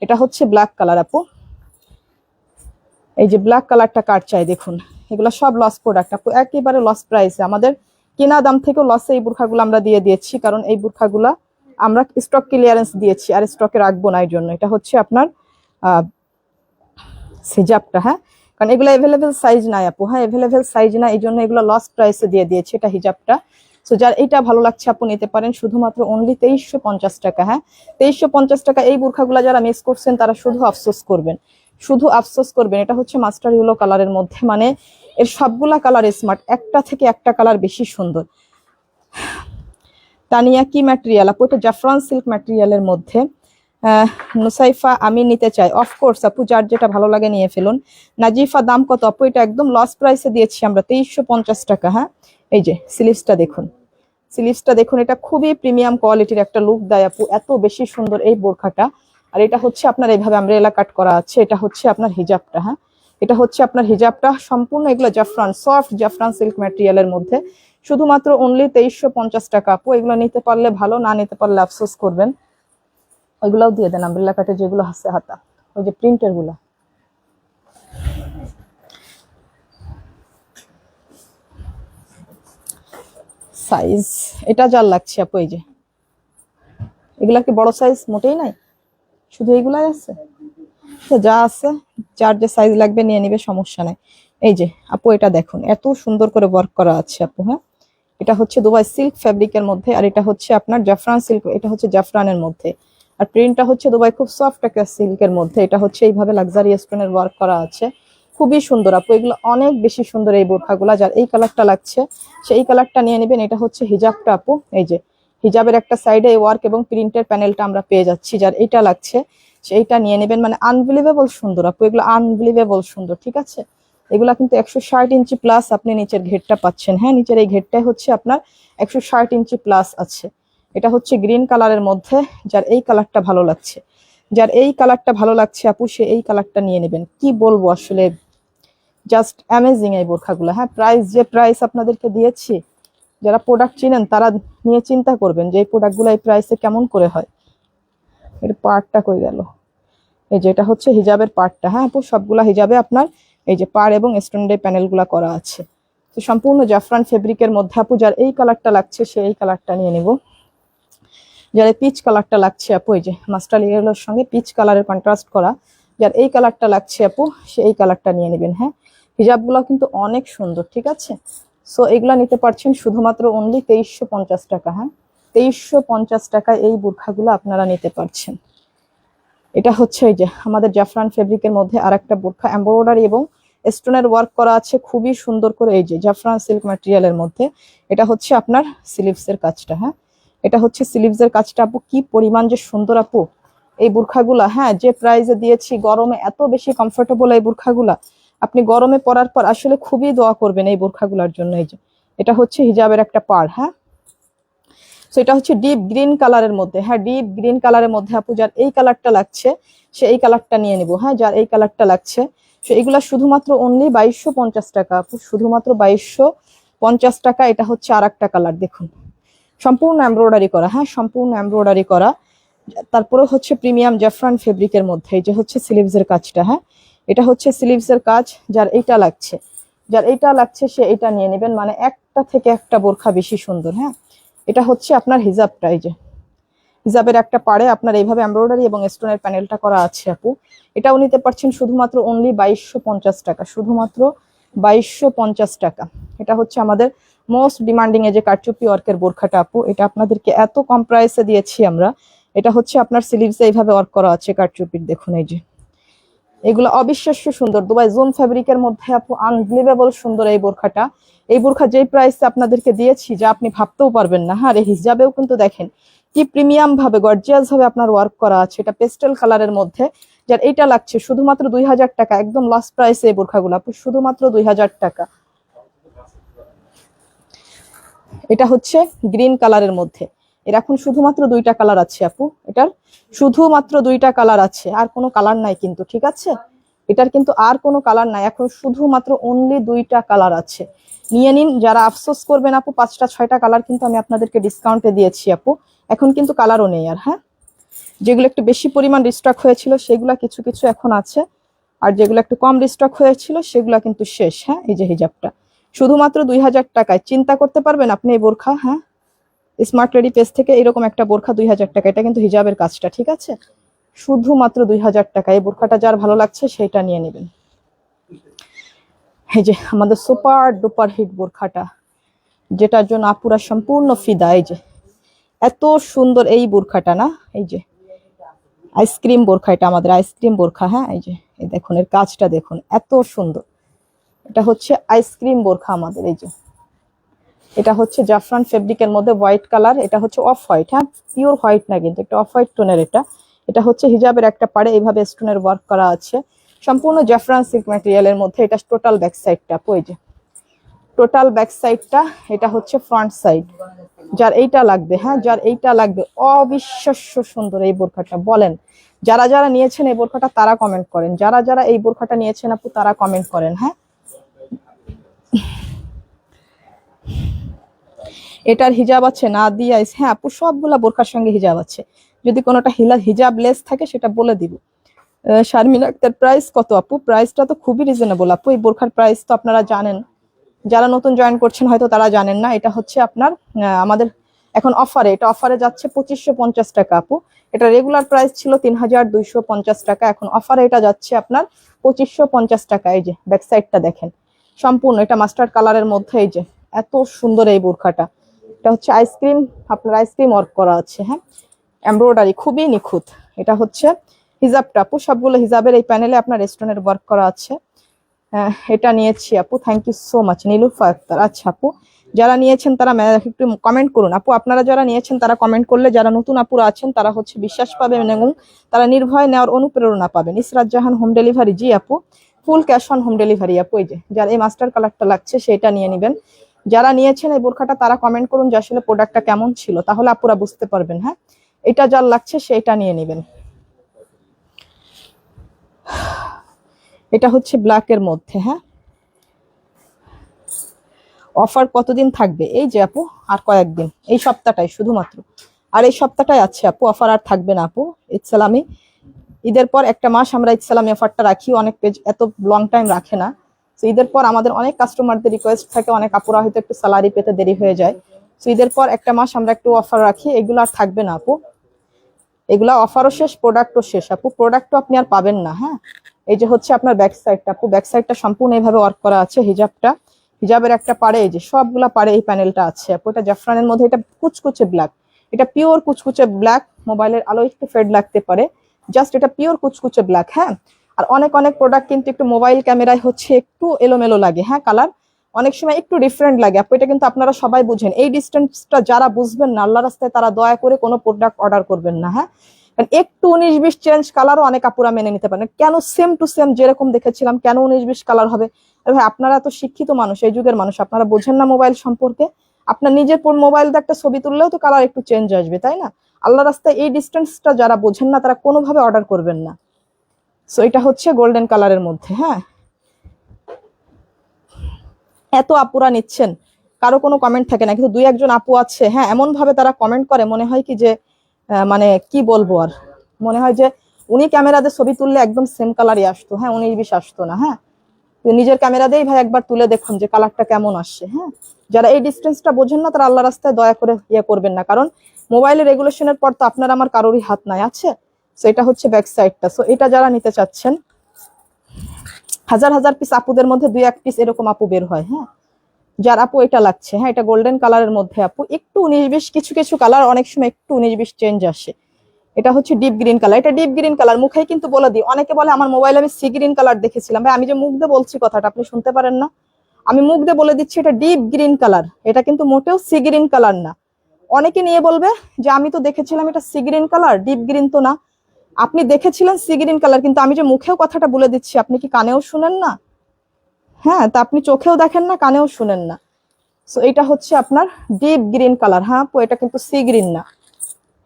এটা হচ্ছে ব্ল্যাক কালার আপু, এই যে ব্ল্যাক কালারটা কার চাই দেখুন, এগুলো সব লস প্রোডাক্ট আপু, একেবারে লস প্রাইসে। আমাদের কেনা দাম থেকেও লসে এই বোরখাগুলো আমরা দিয়ে দিয়েছি, কারণ এই বোরখাগুলা আমরা স্টক ক্লিয়ারেন্স দিয়েছি আর স্টকে রাখবো না, এই জন্য। এটা হচ্ছে আপনার হিজাবটা, হ্যাঁ কারণ এগুলো অ্যাভেলেবেল সাইজ নাই আপু, হ্যাঁ অ্যাভেলেবেল সাইজ না, এই জন্য এগুলো লস প্রাইসে দিয়ে দিয়েছি। এটা হিজাবটা। সো যার এইটা ভালো লাগছে আপু নিতে পারেন শুধুমাত্র অনলি 2350 টাকা, হ্যাঁ 2350 টাকা। এই বোরখাগুলো যারা মিস করছেন তারা শুধু আফসোস করবেন, শুধু আফসোস করবেন। এটা হচ্ছে মাস্টার ইয়েলো কালারের মধ্যে, মানে এর সবগুলা কালার স্মার্ট, একটা থেকে একটা কালার বেশি সুন্দর। তানিয়া কি ম্যাটেরিয়াল আপু? এটা জাফরান সিল্ক ম্যাটেরিয়ালের মধ্যে। নুসাইফা আমি নিতে চাই, অফকোর্স আপু যার যেটা ভালো লাগে নিয়ে ফেলুন। নাজিফা দাম কত আপু? এটা একদম লস প্রাইসে দিয়েছি আমরা 2350 টাকা, হ্যাঁ এই যে স্লিভসটা দেখুন, স্লিভসটা দেখুন, এটা খুবই প্রিমিয়াম কোয়ালিটির একটা লুক দেয় আপু, এত বেশি সুন্দর এই বোরখাটা। আর এটা হচ্ছে আপনার এইভাবে আমব্রেলা কাট করা আছে, এটা হচ্ছে আপনার হিজাবটা, হ্যাঁ এটা হচ্ছে আপনার হিজাবটা। সম্পূর্ণ এগুলো জাফরান, সফট জাফরান সিল্ক ম্যাটেরিয়ালের মধ্যে, শুধুমাত্র অনলি 2350 টাকা আপু। এগুলো নিতে পারলে ভালো, না নিতে পারলে আফসোস করবেন। ওইগুলাও দিয়ে দেন আমব্রেলা কাটে যেগুলো আছে হাতা, ওই যে প্রিন্টের গুলা। সাইজ এটা যার লাগছে আপু, এই যে এগুলা কি বড় সাইজ মোটেই নাই, শুধু এইগুলাই আছে, যা আছে যার যে সাইজ লাগবে নিয়ে নিবে, সমস্যা নাই। এই যে আপু এটা দেখুন, এত সুন্দর করে ওয়ার্ক করা আছে আপু, হ্যাঁ এটা হচ্ছে দুবাই সিল্ক ফ্যাব্রিকের মধ্যে, আর এটা হচ্ছে আপনার জাফরান সিল্ক, এটা হচ্ছে জাফরানের মধ্যে, আর প্রিন্টটা হচ্ছে দুবাই খুব সফট একটা সিল্কের মধ্যে। এটা হচ্ছে এইভাবে লাক্সারি স্টোনের ওয়ার্ক করা আছে, খুবই সুন্দর আপু, এগুলো অনেক বেশি সুন্দর এই বোরখাগুলা। যার এই কালারটা লাগছে সেই কালারটা নিয়ে নেবেন। এটা হচ্ছে হিজাবটা আপু, এই যে হিজাবের একটা সাইডে এই ওয়ার্ক এবং প্রিন্টের প্যানেলটা আমরা পেয়ে যাচ্ছি। যার এইটা লাগছে সেইটা নিয়ে নেবেন, মানে আনবিলিভেবল সুন্দর আপু, এগুলো আনবিলিভেবল সুন্দর, ঠিক আছে। এগুলা কিন্তু 160 ইঞ্চি প্লাস আপনি নিচের ঘেরটা পাচ্ছেন, হ্যাঁ নিচের এই ঘেরটাই হচ্ছে আপনার 160 ইঞ্চি প্লাস আছে। এটা হচ্ছে গ্রিন কালারের মধ্যে, যার এই কালারটা ভালো লাগছে, যার এই কালারটা ভালো লাগছে আপু সে এই কালারটা নিয়ে নেবেন। কি বলবো আসলে, জাস্ট অ্যামেজিং এই বোরখাগুলো, হ্যাঁ প্রাইস যে প্রাইস আপনাদেরকে দিয়েছি, যারা প্রোডাক্ট চিনেন তারা নিয়ে চিন্তা করবেন যে এই প্রোডাক্টগুলো এই প্রাইসে কেমন করে হয়। এর পার্টটা কই গেল, এই যে এটা হচ্ছে হিজাবের পার্টটা, হ্যাঁ আপু সবগুলা হিজাবে আপনার এই যে পার এবং স্টোনের প্যানেল গুলা করা আছে। তো সম্পূর্ণ জাফরান ফেব্রিকের মধ্যে আপু যার এই কালারটা লাগছে সে এই কালারটা নিয়ে নিব। যার পিচ কালারটা লাগছে আপু, এই যে মাস্টার ইয়েলোর সঙ্গে পিচ কালারের কন্ট্রাস্ট করা, যার এই কালারটা লাগছে আপু সে এই কালারটা নিয়ে নেবেন। হ্যাঁ হিজাবগুলো কিন্তু অনেক সুন্দর, ঠিক আছে। সো এগুলা নিতে পারছেন শুধুমাত্র অনলি 2350 টাকা, হ্যাঁ 2350 টাকায় এই বোরখাগুলো আপনারা নিতে পারছেন। এটা হচ্ছে এই যে আমাদের জাফরান ফেব্রিকের মধ্যে আর একটা বোরখা, এমব্রয়ডারি এবং স্টোনের ওয়ার্ক করা আছে খুবই সুন্দর করে, এই যে জাফরান সিল্ক ম্যাটেরিয়ালের মধ্যে। এটা হচ্ছে আপনার স্লিভসের কাজটা, হ্যাঁ এটা হচ্ছে স্লিভসের কাজটা আপু, কি পরিমাণ যে সুন্দর আপু এই বোরখাগুলা। হ্যাঁ যে প্রাইসে দিয়েছি, গরমে এত বেশি কমফোর্টেবল এই বোরখাগুলা, আপনি গরমে পরার পর আসলে খুবই দোয়া করবেন এই বোরখাগুলার জন্য। এই যে এটা হচ্ছে হিজাবের একটা পাড়, হ্যাঁ সো এটা হচ্ছে ডিপ গ্রিন কালারের মধ্যে, হ্যাঁ ডিপ গ্রিন কালারের মধ্যে আপু যার এই কালারটা লাগছে সে এই কালারটা নিয়ে নিব, হ্যাঁ যার এই কালারটা লাগছে সে এগুলা শুধুমাত্র অনলি 2250 টাকা আপু, শুধুমাত্র 2250 টাকা। এটা হচ্ছে আর একটা কালার দেখুন, সম্পূর্ণ এমব্রয়ডারি করা, হ্যাঁ সম্পূর্ণ এমব্রয়ডারি করা। তারপরে হচ্ছে প্রিমিয়াম জাফরান ফেব্রিকের মধ্যে, এই যে হচ্ছে স্লিভসের কাজটা, হ্যাঁ এটা হচ্ছে স্লিভসের কাজ। যার এইটা লাগছে, যার এইটা লাগছে সে এটা নিয়ে নেবেন, মানে একটা থেকে একটা বোরখা বেশি সুন্দর। হ্যাঁ এটা হচ্ছে আপনার হিজাবটা, এই যে হিজাবের একটা পাড়ে আপনার এইভাবে এমব্রয়ডারি এবং স্টোনের প্যানেলটা করা আছে আপু। এটাও নিতে পারছেন শুধুমাত্র অনলি 2250 টাকা, শুধুমাত্র 2250 টাকা। এটা হচ্ছে আমাদের মোস্ট ডিমান্ডিং এই যে কারচুপি ওয়ার্কের বোরখাটা আপু, এটা আপনাদেরকে এত কম প্রাইসে দিয়েছি আমরা। এটা হচ্ছে আপনার স্লিভসে এইভাবে ওয়ার্ক করা আছে কারচুপির, দেখুন এই যে এগুলো অবিশ্বাস্য সুন্দর, দুবাই জুম ফ্যাব্রিকের মধ্যে আপু আনবিলিভেবল সুন্দর এই বোরখাটা। এই বোরখা যেই প্রাইসে আপনাদেরকে দিয়েছি যা আপনি ভাবতেও পারবেন না। হ্যাঁ, হিজাবেও কিন্তু দেখেন কি প্রিমিয়াম ভাবে গর্জিয়াস ভাবে আপনার ওয়ার্ক করা আছে। এটা পেস্টেল কালারের মধ্যে, যার এইটা লাগছে শুধুমাত্র 2000 টাকা, একদম লাস্ট প্রাইসে এই বোরখাগুলো আপু, শুধুমাত্র 2000 টাকা। এটা হচ্ছে গ্রিন কালারের মধ্যে, এর এখন শুধুমাত্র 2টা কালার আছে আপু, এটার শুধুমাত্র 2টা কালার আছে, আর কোনো কালার নাই কিন্তু, ঠিক আছে? এটার কিন্তু আর কোনো কালার নাই, এখন শুধুমাত্র অনলি 2টা কালার আছে। নিয়ে নিন, যারা আফসোস করবেন আপু 5টা 6টা কালার কিন্তু আমি আপনাদেরকে ডিসকাউন্টে দিয়েছি আপু, এখন কিন্তু কালারও নেই আর। হ্যাঁ, যেগুলো একটু বেশি পরিমাণ রিস্টক হয়েছিল সেগুলা কিছু কিছু এখন আছে, আর যেগুলো একটু কম রিস্টক হয়েছিল সেগুলা কিন্তু শেষ। হ্যাঁ, এই যে হিজাবটা শুধুমাত্র 2000 টাকায়, চিন্তা করতে পারবেন আপনি এই বোরখা। হ্যাঁ, স্মার্ট রেডি পেজ থেকে এরকম একটা বোরখা 2000 টাকা, এটা কিন্তু হিজাবের কাজটা, ঠিক আছে? শুধুমাত্র 2000 টাকা। এই বোরখাটা যার ভালো লাগছে সেটা নিয়ে নেবেন। এই যে আমাদের সুপার ডুপার হিট বোরখাটা, যেটার জন্য আপুরা সম্পূর্ণ ফিদা। এই যে এত সুন্দর এই বোরখাটা না, এই যে আইসক্রিম বোরখা, এটা আমাদের আইসক্রিম বোরখা। হ্যাঁ, এই যে এই দেখুন এর কাজটা দেখুন, এত সুন্দর। এটা হচ্ছে আইসক্রিম বোরখা আমাদের। এই যে এটা হচ্ছে জাফরান ফেব্রিকের মধ্যে হোয়াইট কালার, এটা হচ্ছে অফ হোয়াইট। হ্যাঁ, পিওর হোয়াইট না কিন্তু, একটা অফ হোয়াইট টোনের। এটা হচ্ছে হিজাবের একটা পাড়ে এইভাবে স্টোনের ওয়ার্ক করা আছে, সম্পূর্ণ জাফরান সিল্ক ম্যাটেরিয়ালের মধ্যে। এটা টোটাল ব্যাক সাইডটা, ওই যে টোটাল ব্যাক সাইডটা, এটা হচ্ছে ফ্রন্ট সাইড। যার এইটা লাগবে, হ্যাঁ যার এইটা লাগবে, অবিশ্বাস্য সুন্দর এই বোরখাটা। বলেন যারা যারা নিয়েছেন এই বোরখাটা তারা কমেন্ট করেন, যারা যারা এই বোরখাটা নিয়েছেন আপু তারা কমেন্ট করেন। হ্যাঁ, এটার হিজাব আছে না দিয়া? হ্যাঁ আপু, সবগুলা বোরখার সঙ্গে হিজাব আছে, যদি কোনোটা হিজাব লেস থাকে সেটা বলে দিব। শারমিন আক্তার, প্রাইস কত আপু? প্রাইসটা তো খুবই রিজনেবল আপু, এই বোরখার প্রাইস তো আপনারা জানেন, যারা নতুন জয়েন করছেন হয়তো তারা জানেন না। এটা হচ্ছে আপনার আমাদের এখন অফারে, এটা অফারে যাচ্ছে 2550 টাকা আপু। এটা রেগুলার প্রাইস ছিল 3250 টাকা, এখন অফারে এটা যাচ্ছে আপনার 2550 টাকা। এই যে ব্যাক সাইডটা দেখেন, সম্পূর্ণ এটা মাস্টার্ড কালারের মধ্যে। এই যে এত সুন্দর এই বোরখাটা, এটা হচ্ছে আইসক্রিম, আপনার আইসক্রিম ওয়ার্ক করা আছে। হ্যাঁ, এমব্রয়ডারি খুবই নিখুঁত। এটা হচ্ছে হিজাবটা আপু, সবগুলো হিজাবের এই প্যানেলে আপনার স্টোনের ওয়ার্ক করা আছে। এটা নিয়েছি আপু, thank you so much Nilufa Akter. আচ্ছা আপু, যারা নিয়েছেন তারা একটু কমেন্ট করুন আপু, আপনারা যারা নিয়েছেন তারা কমেন্ট করলে যারা নতুন আপুরা আছেন তারা হচ্ছে বিশ্বাস পাবেন এবং তারা নির্ভয় নেওয়ার অনুপ্রেরণা পাবেন। ইসরাত জাহান, হোম ডেলিভারি? জি আপু, full cash on home delivery আপু। এই যে যার এই মাস্টার কালারটা লাগছে সেটা নিয়ে নেবেন। যারা নিয়েছেন এই বোরখাটা তারা কমেন্ট করুন যে আসলে প্রোডাক্টটা কেমন ছিল, তাহলে আপুরা বুঝতে পারবেন। হ্যাঁ, এটা যার লাগছে সেটা নিয়ে নেবেন। এটা হচ্ছে ব্ল্যাকের মধ্যে। হ্যাঁ, অফার কতদিন থাকবে? এই যে আপু আর কয়েকদিন, এই সপ্তাহটাই শুধুমাত্র, আর এই সপ্তাহটাই আছে আপু, অফার আর থাকবে না আপু। ইসলামি ঈদের পর একটা মাস আমরা ইসলামি অফারটা রাখি, অনেক পেজ এত লং টাইম রাখে না। তো ঈদের পর আমাদের অনেক কাস্টমারদের রিকোয়েস্ট থাকে, অনেক আপুরা হয়তো একটু স্যালারি পেতে দেরি হয়ে যায়, তো ঈদের পর একটা মাস আমরা একটু অফার রাখি, এগুলো আর থাকবে না আপু। এগুলা অফারও শেষ, প্রোডাক্টও শেষ আপু, প্রোডাক্টও আপনি আর পাবেন না। হ্যাঁ, এই যে হচ্ছে আপনার ব্যাক সাইডটা আপু, ব্যাক সাইডটা সম্পূর্ণ এইভাবে ওয়ার্ক করা আছে। হিজাবটা, হিজাবের একটা পাড়ে এই যে সবগুলা পাড়ে এই প্যানেলটা আছে আপু। এটা জাফরানের মধ্যে, এটা কুচকুচে ব্ল্যাক, এটা পিওর কুচকুচে ব্ল্যাক। মোবাইলের আলো একটু ফেড লাগতে পারে, জাস্ট এটা পিওর কুচকুচে ব্ল্যাক। হ্যাঁ, আর অনেক অনেক প্রোডাক্ট কিন্তু একটু মোবাইল ক্যামেরায় হচ্ছে একটু এলোমেলো লাগে, হ্যাঁ কালার অনেক সময় একটু ডিফারেন্ট লাগে আপু, এটা কিন্তু আপনারা সবাই বুঝেন। এই ডিস্টেন্সটা যারা বুঝবেন না আল্লাহ রাস্তায়, তারা দয়া করে কোনো প্রোডাক্ট অর্ডার করবেন না। হ্যাঁ, একটু 19-20 চেঞ্জ কালারও অনেক আপুরা মেনে নিতে পারেন, কেন সেম টু সেম যেরকম দেখেছিলাম কেন 19-20 কালার হবে? ভাই আপনারা তো শিক্ষিত মানুষ, এই যুগের মানুষ, আপনারা বোঝেন না মোবাইল সম্পর্কে? আপনার নিজের মোবাইল দিয়ে একটা ছবি তুললেও তো কালার একটু চেঞ্জ আসবে, তাই না? আল্লাহ রাস্তায় এই ডিস্টেন্সটা যারা বোঝেন না তারা কোনোভাবে অর্ডার করবেন না। সো এটা হচ্ছে গোল্ডেন কালারের মধ্যে। হ্যাঁ, এত আপুরা নিচ্ছেন, কারো কোনো কমেন্ট থাকে না, কিন্তু 2-1 জন আপু আছে, হ্যাঁ এমন ভাবে তারা কমেন্ট করে মনে হয় কি যে মানে কি বলবো আর, মনে হয় যে উনি ক্যামেরাতে ছবি তুললে একদম সেম কালারই আসতো। হ্যাঁ, 19-20 আসতো না। হ্যাঁ, নিজের ক্যামেরা দিয়েই ভাই একবার তুলে দেখুন যে কালারটা কেমন আসছে। হ্যাঁ, যারা এই ডিস্টেন্সটা বোঝেন না তারা আল্লাহ রাস্তায় দয়া করে করবেন না, কারণ মোবাইলের রেগুলেশনের পর তো আপনার আমার কারোরই হাত নাই আছে। সো এটা হচ্ছে ব্যাক সাইডটা। সো এটা যারা নিতে চাচ্ছেন, হাজার হাজার পিস আপুদের মধ্যে 2-1 পিস এরকম আপু বের হয়। হ্যাঁ, যার আপু এটা লাগছে, হ্যাঁ এটা গোল্ডেন কালারের মধ্যে আপু, একটু 19-20 কিছু কিছু কালার অনেক সময় একটু 19-20 চেঞ্জ আসে, এটা হচ্ছে ডিপ গ্রিন কালার, এটা ডিপ গ্রিন কালার। মুখেই কিন্তু বলে দিই, অনেকে বলে আমার মোবাইলে আমি সি গ্রিন কালার দেখেছিলাম। ভাই আমি যে মুখ দিয়ে বলছি কথাটা আপনি শুনতে পারেন না? আমি মুখ দিয়ে বলে দিচ্ছি এটা ডিপ গ্রিন কালার, এটা কিন্তু মোটেও সি গ্রিন কালার না। অনেকে নিয়ে বলবে যে আমি তো দেখেছিলাম এটা sea green colour, deep green তো না। আপনি দেখেছিলেন সি গ্রিন কালার, কিন্তু আমি যে মুখেও কথাটা বলে দিচ্ছি আপনি কি কানেও শুনেন না? হ্যাঁ, তা আপনি চোখেও দেখেন না, কানেও শুনেন না। সো এটা হচ্ছে আপনার ডিপ গ্রিন কালার। হ্যাঁ আপু, এটা কিন্তু সি গ্রিন না।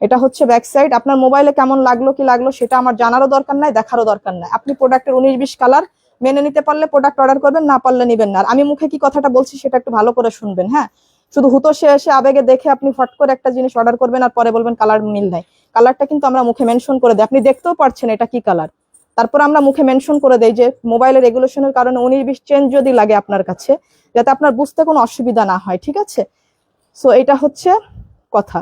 এটা হচ্ছে ব্যাক সাইড। আপনার মোবাইলে কেমন লাগলো কি লাগলো সেটা আমার জানারও দরকার নাই, দেখারও দরকার নাই। আপনি প্রোডাক্টের 19-20 কালার মেনে নিতে পারলে প্রোডাক্ট অর্ডার করবেন, না পারলে নিবেন না। আর আমি মুখে কি কথাটা বলছি সেটা একটু ভালো করে শুনবেন। হ্যাঁ, শুধু হুতোষে এসে আবেগে দেখে আপনি ফট করে একটা জিনিস অর্ডার করবেন আর পরে বলবেন কালার মিল নাই। কালারটা কিন্তু আমরা মুখে মেনশন করে দিই, আপনি দেখতেও পারছেন এটা কি কালার। তারপর আমরা মুখে মেনশন করে দেই যে মোবাইলের রেগুলেশনের কারণে 19-20 চেঞ্জ যদি লাগে আপনার কাছে, যাতে আপনার বুঝতে কোনো অসুবিধা না হয়। ঠিক আছে, সো এটা হচ্ছে কথা।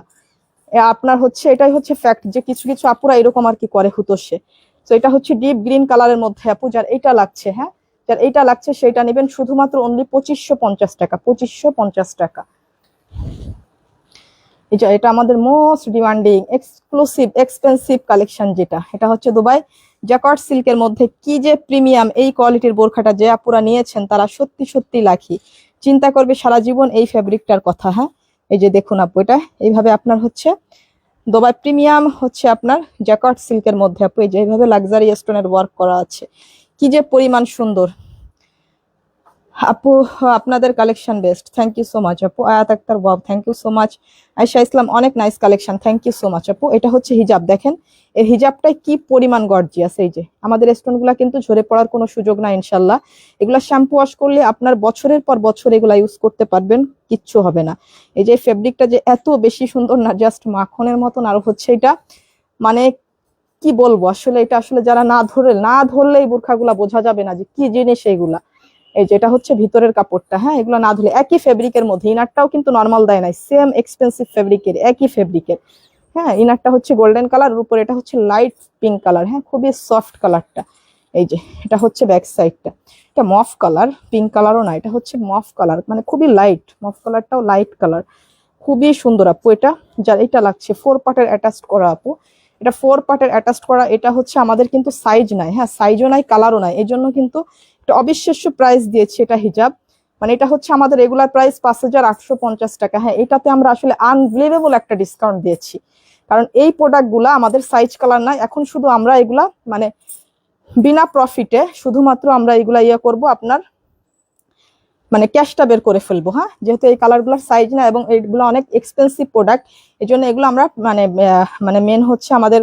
আপনার হচ্ছে এটাই হচ্ছে ফ্যাক্ট যে কিছু কিছু আপুরা এরকম আর কি করে হুতোষে। তো এটা হচ্ছে ডিপ গ্রিন কালারের মধ্যে আপু, যার এইটা লাগছে, হ্যাঁ যার এইটা লাগছে সেটা নেবেন শুধুমাত্র অনলি 2550 টাকা, 2550 টাকা। এটা আমাদের most demanding exclusive expensive collection, যেটা এটা হচ্ছে দুবাই জ্যাকর্ড সিল্কের মধ্যে। কি যে প্রিমিয়াম এই কোয়ালিটির বোরখাটা যে আপুরা নিয়েছেন তারা সত্যি সত্যি লাকি, চিন্তা করবে সারা জীবন এই ফেব্রিকটার কথা। হ্যাঁ, এই যে দেখুন আপু, এটা এইভাবে আপনার হচ্ছে দুবাই প্রিমিয়াম হচ্ছে আপনার জ্যাকর্ড সিল্কের মধ্যে আপু, এই যে এইভাবে লাক্সারি স্টোনের ওয়ার্ক করা আছে, কি যে পরিমাণ সুন্দর। আপু আপনাদের collection best, thank you so much আপু। Ayat Akter, wow thank you so much. Ayesha Islam, অনেক nice collection, thank you so much আপু। এটা হচ্ছে হিজাব, দেখেন এই হিজাবটাই কি পরিমাণ গর্জিয়াস। এই যে আমাদের স্টোনগুলা কিন্তু ঝরে পড়ার কোনো সুযোগ না ইনশাল্লাহ। এগুলা শ্যাম্পু ওয়াশ করলে আপনার বছরের পর বছর এগুলা ইউজ করতে পারবেন, কিচ্ছু হবে না। এই যে ফেব্রিকটা যে এত বেশি সুন্দর না, জাস্ট মাখনের মতন। আর হচ্ছে এটা মানে কি বলবো আসলে, এটা আসলে যারা না ধরলে এই বোরখাগুলা বোঝা যাবে না যে কি জিনিস এইগুলা। এই যে এটা হচ্ছে ভিতরের কাপড়টা, হ্যাঁ এগুলো না ধুলে একই ফেব্রিকের মধ্যে, ইনারটাও কিন্তু নর্মাল দেয় নাই, সেম এক্সপেন্সিভ ফেব্রিকের একই ফেব্রিকের। হ্যাঁ, ইনারটা হচ্ছে গোল্ডেন কালার, উপর এটা হচ্ছে লাইট পিঙ্ক কালার। হ্যাঁ, খুবই সফট কালারটা। এই যে এটা হচ্ছে ব্যাক সাইডটা, এটা মফ কালার, পিঙ্ক কালারও না, এটা হচ্ছে মফ কালার, মানে খুবই লাইট, মফ কালারটাও লাইট কালার, খুবই সুন্দর আপু। এটা যার এটা লাগছে 4 পার্টের অ্যাটাচড করা আপু, এটা 4 পার্টের অ্যাটাচড করা। এটা হচ্ছে আমাদের কিন্তু সাইজ নাই, হ্যাঁ সাইজও নাই, কালারও নাই, এই জন্য কিন্তু একটা অবিশ্বাস্য প্রাইস দিয়েছি এটা হিজাব। মানে এটা হচ্ছে আমাদের রেগুলার প্রাইস 5850 টাকা। হ্যাঁ, এটাতে আমরা আসলে আনবিলিভেবল একটা ডিসকাউন্ট দিয়েছি, কারণ এই প্রোডাক্টগুলা আমাদের সাইজ কালার নাই। এখন শুধু আমরা এগুলা মানে বিনা প্রফিটে শুধুমাত্র আমরা এগুলা করব, আপনার মানে ক্যাশটা বের করে ফেলবো। হ্যাঁ, যেহেতু এই কালারগুলোর সাইজ না এবং এইগুলো অনেক এক্সপেন্সিভ প্রোডাক্ট, এই জন্য এগুলো আমরা মানে মেন হচ্ছে আমাদের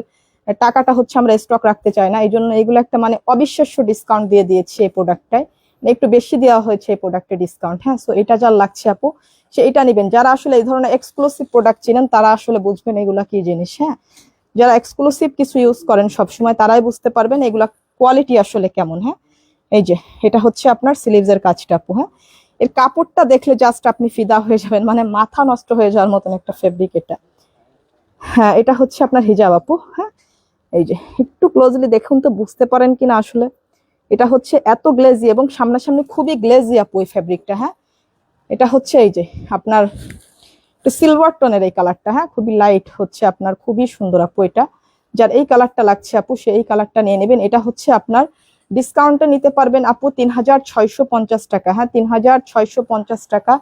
টাকাটা হচ্ছে আমরা স্টক রাখতে চাই না, এই জন্য এগুলো একটা মানে অবিশ্বাস্য ডিসকাউন্ট দিয়ে দিয়েছি এই প্রোডাক্টটায়, একটু বেশি দেওয়া হয়েছে এই প্রোডাক্টের ডিসকাউন্ট। হ্যাঁ, সো এটা যার লাগছে আপু সে এটা নেবেন। যারা আসলে এই ধরনের এক্সক্লুসিভ প্রোডাক্ট চিনেন তারা আসলে বুঝবেন এগুলা কি জিনিস। হ্যাঁ, যারা এক্সক্লুসিভ কিছু ইউজ করেন সবসময় তারাই বুঝতে পারবেন এগুলা কোয়ালিটি আসলে কেমন। হ্যাঁ, এই যে এটা হচ্ছে আপনার স্লিভস এর কাজটা আপু। হ্যাঁ, এর কাপড়টা দেখলে জাস্ট আপনি ফিদা হয়ে যাবেন, মানে মাথা নষ্ট হয়ে যাওয়ার মতন একটা ফেব্রিক এটা। হ্যাঁ, এটা হচ্ছে আপনার হিজাব আপু। হ্যাঁ, এই যে একটু ক্লোজলি দেখুন তো বুঝতে পারেন কিনা আসলে, এটা হচ্ছে এত গ্লেজি এবং সামনাসামনি খুবই গ্লেজি আপু এই ফেব্রিকটা। হ্যাঁ, এটা হচ্ছে এই যে আপনার সিলভার টোনের এই কালারটা। হ্যাঁ, খুবই লাইট হচ্ছে আপনার, খুবই সুন্দর আপু। এটা যার এই কালারটা লাগছে আপু সে এই কালারটা নিয়ে নেবেন। এটা হচ্ছে আপনার ডিসকাউন্টে নিতে পারবেন আপু 3650 টাকা। হ্যাঁ, 3650 টাকা